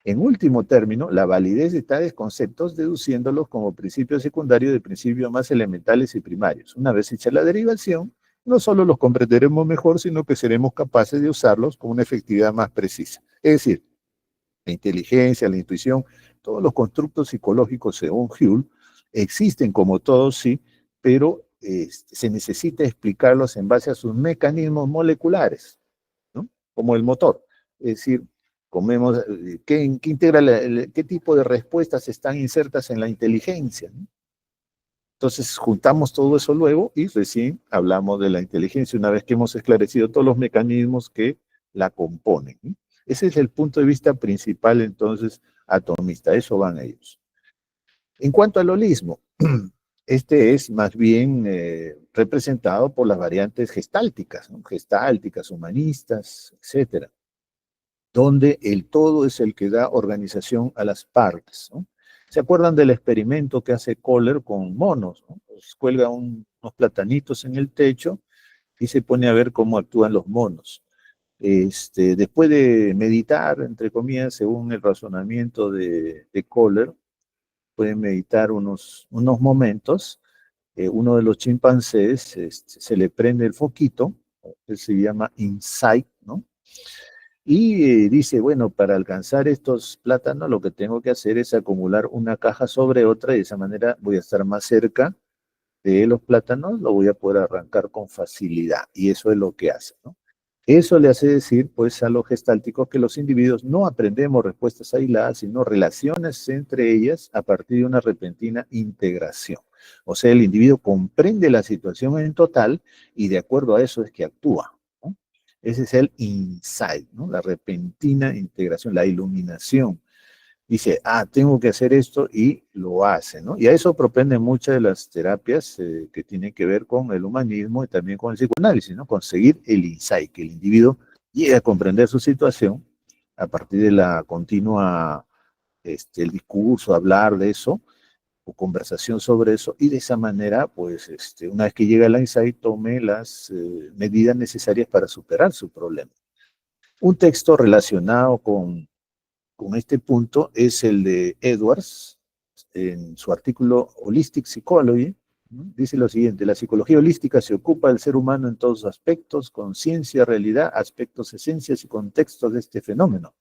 en último término, la validez de tales conceptos deduciéndolos como principios secundarios de principios más elementales y primarios. Una vez hecha la derivación, no solo los comprenderemos mejor, sino que seremos capaces de usarlos con una efectividad más precisa. Es decir, la inteligencia, la intuición, todos los constructos psicológicos, según Hume, existen como todos, sí, pero se necesita explicarlos en base a sus mecanismos moleculares, ¿no? Como el motor. Es decir, ¿qué tipo de respuestas están insertas en la inteligencia, ¿no? Entonces, juntamos todo eso luego y recién hablamos de la inteligencia, una vez que hemos esclarecido todos los mecanismos que la componen, ¿no? Ese es el punto de vista principal, entonces, atomista. Eso van ellos. En cuanto al holismo, este es más bien representado por las variantes gestálticas, ¿no? Gestálticas, humanistas, etcétera, donde el todo es el que da organización a las partes, ¿no? ¿Se acuerdan del experimento que hace Kohler con monos, ¿no? Pues cuelga unos platanitos en el techo y se pone a ver cómo actúan los monos. Después de meditar, entre comillas, según el razonamiento de Kohler, pueden meditar unos momentos. Uno de los chimpancés se le prende el foquito, que se llama insight, ¿no? Y dice, bueno, para alcanzar estos plátanos lo que tengo que hacer es acumular una caja sobre otra y de esa manera voy a estar más cerca de los plátanos, lo voy a poder arrancar con facilidad. Y eso es lo que hace, ¿no? Eso le hace decir, pues, a los gestálticos que los individuos no aprendemos respuestas aisladas, sino relaciones entre ellas a partir de una repentina integración. O sea, el individuo comprende la situación en total y de acuerdo a eso es que actúa, ¿no? Ese es el insight, ¿no? La repentina integración, la iluminación. Dice, tengo que hacer esto y lo hace, ¿no? Y a eso propenden muchas de las terapias que tienen que ver con el humanismo y también con el psicoanálisis, ¿no? Conseguir el insight, que el individuo llegue a comprender su situación a partir de la continua, el discurso, hablar de eso, o conversación sobre eso, y de esa manera, pues, una vez que llega el insight, tome las medidas necesarias para superar su problema. Un texto relacionado con este punto es el de Edwards, en su artículo Holistic Psychology, ¿no? Dice lo siguiente: la psicología holística se ocupa del ser humano en todos sus aspectos, conciencia, realidad, aspectos, esencias y contextos de este fenómeno.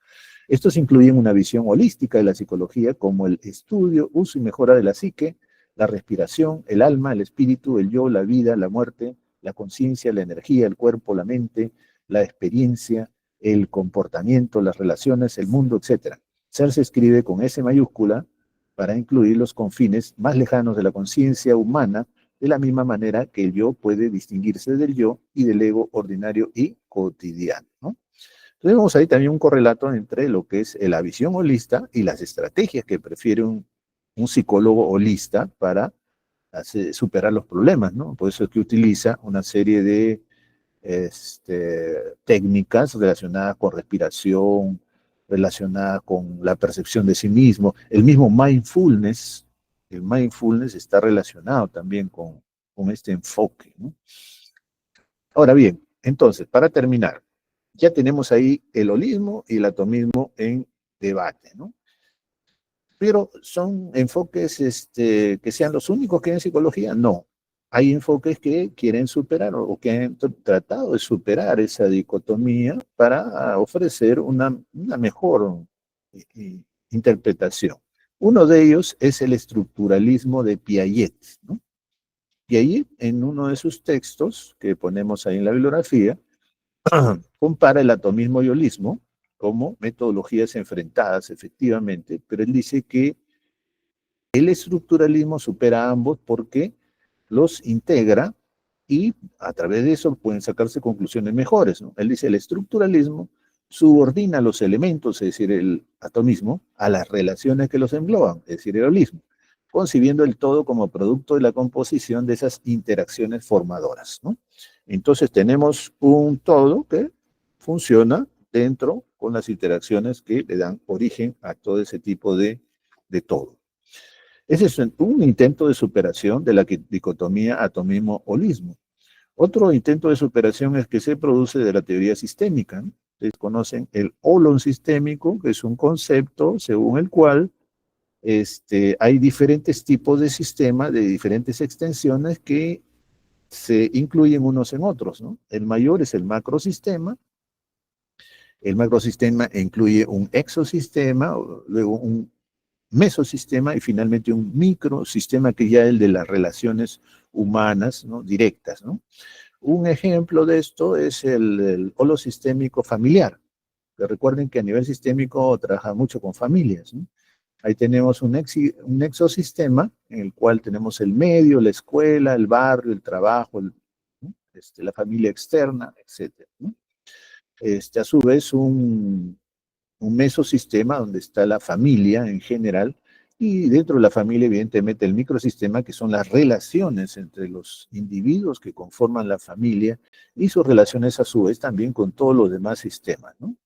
Estos incluyen una visión holística de la psicología como el estudio, uso y mejora de la psique, la respiración, el alma, el espíritu, el yo, la vida, la muerte, la conciencia, la energía, el cuerpo, la mente, la experiencia, el comportamiento, las relaciones, el mundo, etc. Ser se escribe con S mayúscula para incluir los confines más lejanos de la conciencia humana, de la misma manera que el yo puede distinguirse del yo y del ego ordinario y cotidiano, ¿no? Entonces vemos ahí también un correlato entre lo que es la visión holista y las estrategias que prefiere un psicólogo holista para superar los problemas, ¿no? Por eso es que utiliza una serie de técnicas relacionadas con respiración, relacionadas con la percepción de sí mismo. El mismo mindfulness, el mindfulness está relacionado también con este enfoque, ¿no? Ahora bien, entonces, para terminar, ya tenemos ahí el holismo y el atomismo en debate, ¿no? Pero ¿son enfoques que sean los únicos que hay en psicología? No. Hay enfoques que quieren superar o que han tratado de superar esa dicotomía para ofrecer una mejor interpretación. Uno de ellos es el estructuralismo de Piaget, ¿no? Piaget, en uno de sus textos que ponemos ahí en la bibliografía, compara el atomismo y holismo como metodologías enfrentadas, efectivamente, pero él dice que el estructuralismo supera a ambos porque los integra y a través de eso pueden sacarse conclusiones mejores, ¿no? Él dice, el estructuralismo subordina los elementos, es decir, el atomismo, a las relaciones que los engloban, es decir, el holismo, concibiendo el todo como producto de la composición de esas interacciones formadoras, ¿no? Entonces tenemos un todo que funciona dentro con las interacciones que le dan origen a todo ese tipo de de todo. Ese es un intento de superación de la dicotomía atomismo-holismo. Otro intento de superación es que se produce de la teoría sistémica, ¿no? Ustedes conocen el holon sistémico, que es un concepto según el cual hay diferentes tipos de sistemas, de diferentes extensiones que se incluyen unos en otros, ¿no? El mayor es el macrosistema. El macrosistema incluye un exosistema, luego un mesosistema y finalmente un microsistema que ya es el de las relaciones humanas, ¿no? Directas, ¿no? Un ejemplo de esto es el holosistémico familiar, que recuerden que a nivel sistémico trabaja mucho con familias, ¿no? Ahí tenemos un exosistema en el cual tenemos el medio, la escuela, el barrio, el trabajo, ¿no? La familia externa, etcétera, ¿no? A su vez, un mesosistema donde está la familia en general, y dentro de la familia, evidentemente, el microsistema, que son las relaciones entre los individuos que conforman la familia y sus relaciones a su vez también con todos los demás sistemas, ¿no?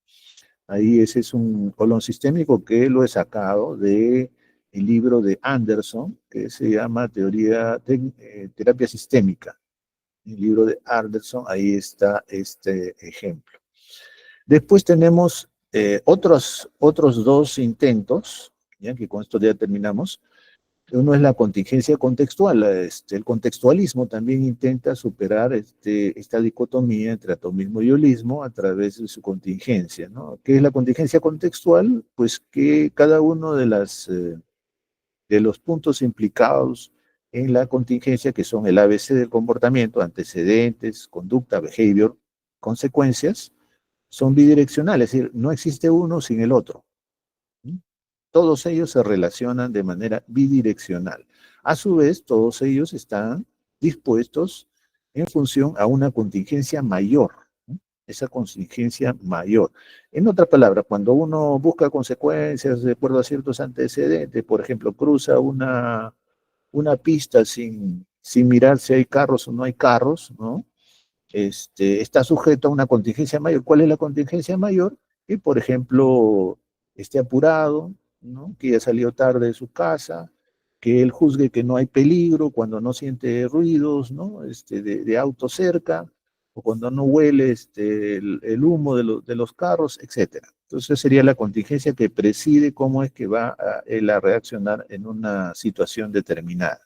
Ahí ese es un colon sistémico que lo he sacado de el libro de Anderson, que se llama Terapia Sistémica. El libro de Anderson, ahí está este ejemplo. Después tenemos otros dos intentos, ¿ya? Que con esto ya terminamos. Uno es la contingencia contextual. El contextualismo también intenta superar esta dicotomía entre atomismo y holismo a través de su contingencia, ¿no? ¿Qué es la contingencia contextual? Pues que cada uno de los puntos implicados en la contingencia, que son el ABC del comportamiento, antecedentes, conducta, behavior, consecuencias, son bidireccionales, es decir, no existe uno sin el otro. Todos ellos se relacionan de manera bidireccional. A su vez, todos ellos están dispuestos en función a una contingencia mayor, ¿no? Esa contingencia mayor. En otra palabra, cuando uno busca consecuencias de acuerdo a ciertos antecedentes, por ejemplo, cruza una pista sin mirar si hay carros o no hay carros, ¿no? Está sujeto a una contingencia mayor. ¿Cuál es la contingencia mayor? Que, por ejemplo, esté apurado, ¿no? Que ya salió tarde de su casa, que él juzgue que no hay peligro cuando no siente ruidos, ¿no? De auto cerca, o cuando no huele el humo de los carros, etc. Entonces sería la contingencia que preside cómo es que va él a reaccionar en una situación determinada.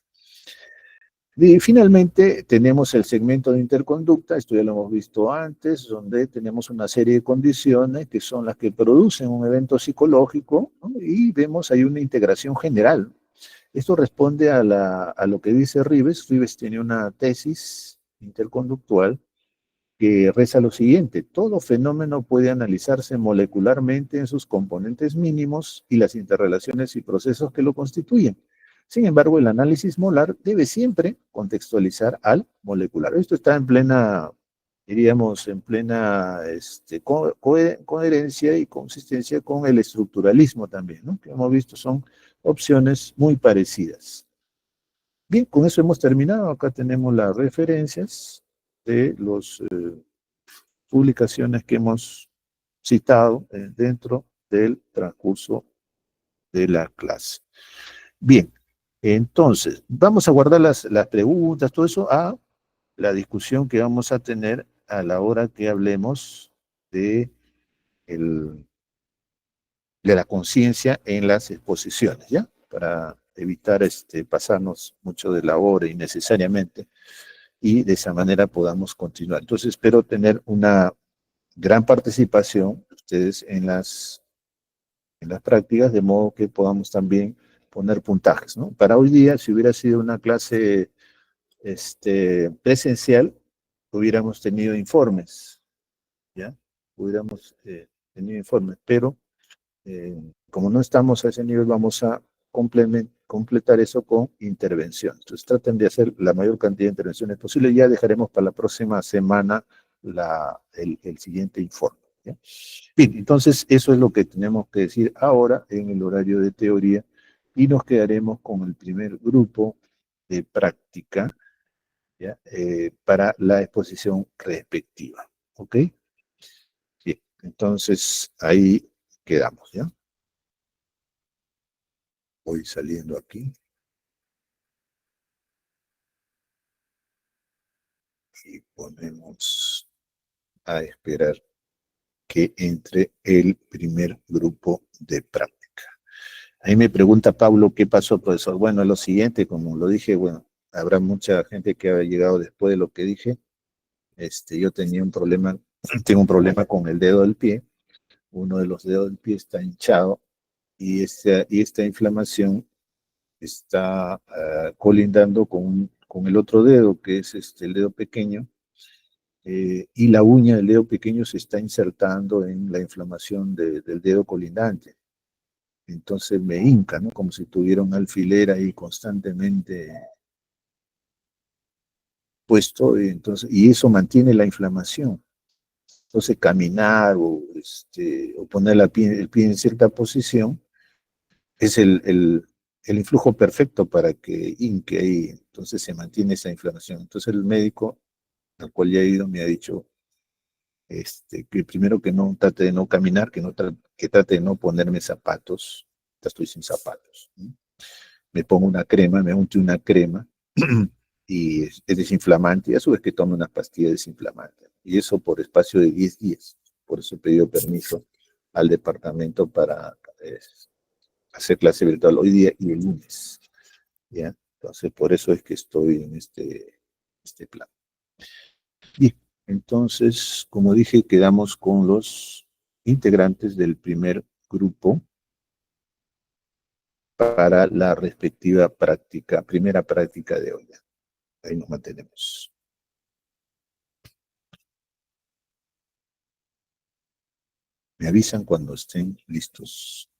Y finalmente tenemos el segmento de interconducta, esto ya lo hemos visto antes, donde tenemos una serie de condiciones que son las que producen un evento psicológico, ¿no? Y vemos ahí una integración general. Esto responde a lo que dice Rives. Rives tiene una tesis interconductual que reza lo siguiente: todo fenómeno puede analizarse molecularmente en sus componentes mínimos y las interrelaciones y procesos que lo constituyen. Sin embargo, el análisis molar debe siempre contextualizar al molecular. Esto está en plena, diríamos, en plena coherencia y consistencia con el estructuralismo también, ¿no? Que hemos visto son opciones muy parecidas. Bien, con eso hemos terminado. Acá tenemos las referencias de las publicaciones que hemos citado dentro del transcurso de la clase. Bien, entonces, vamos a guardar las preguntas, todo eso, a la discusión que vamos a tener a la hora que hablemos de la conciencia en las exposiciones, ¿ya? Para evitar pasarnos mucho de la hora innecesariamente y de esa manera podamos continuar. Entonces, espero tener una gran participación de ustedes en las prácticas, de modo que podamos también poner puntajes, ¿no? Para hoy día, si hubiera sido una clase presencial, hubiéramos tenido informes, ¿ya? Hubiéramos tenido informes, pero como no estamos a ese nivel, vamos a completar eso con intervención. Entonces traten de hacer la mayor cantidad de intervenciones posible. Ya dejaremos para la próxima semana el siguiente informe, ¿ya? Bien, entonces eso es lo que tenemos que decir ahora en el horario de teoría y nos quedaremos con el primer grupo de práctica, ¿ya? Para la exposición respectiva. ¿Ok? Bien, entonces ahí quedamos, ¿ya? Voy saliendo aquí. Y ponemos a esperar que entre el primer grupo de práctica. Ahí me pregunta Pablo, ¿qué pasó, profesor? Bueno, lo siguiente, como lo dije, bueno, habrá mucha gente que ha llegado después de lo que dije. Yo tenía un problema, tengo un problema con el dedo del pie. Uno de los dedos del pie está hinchado y esta inflamación está colindando con el otro dedo, que es el dedo pequeño, y la uña del dedo pequeño se está insertando en la inflamación del dedo colindante. Entonces me hinca, ¿no? Como si tuviera un alfiler ahí constantemente puesto, y eso mantiene la inflamación. Entonces caminar o poner el pie en cierta posición es el influjo perfecto para que hinque ahí, entonces se mantiene esa inflamación. Entonces el médico al cual ya he ido me ha dicho que primero que no trate de no caminar, que trate de no ponerme zapatos, ya estoy sin zapatos, ¿no? Me pongo una crema, me unto una crema y es desinflamante, y a su vez que tome una pastilla desinflamante. Y eso por espacio de 10 días. Por eso he pedido permiso al departamento para hacer clase virtual hoy día y el lunes. ¿Ya? Entonces, por eso es que estoy en este plan. Bien, entonces, como dije, quedamos con los integrantes del primer grupo para la respectiva práctica, primera práctica de hoy. Ahí nos mantenemos. Me avisan cuando estén listos.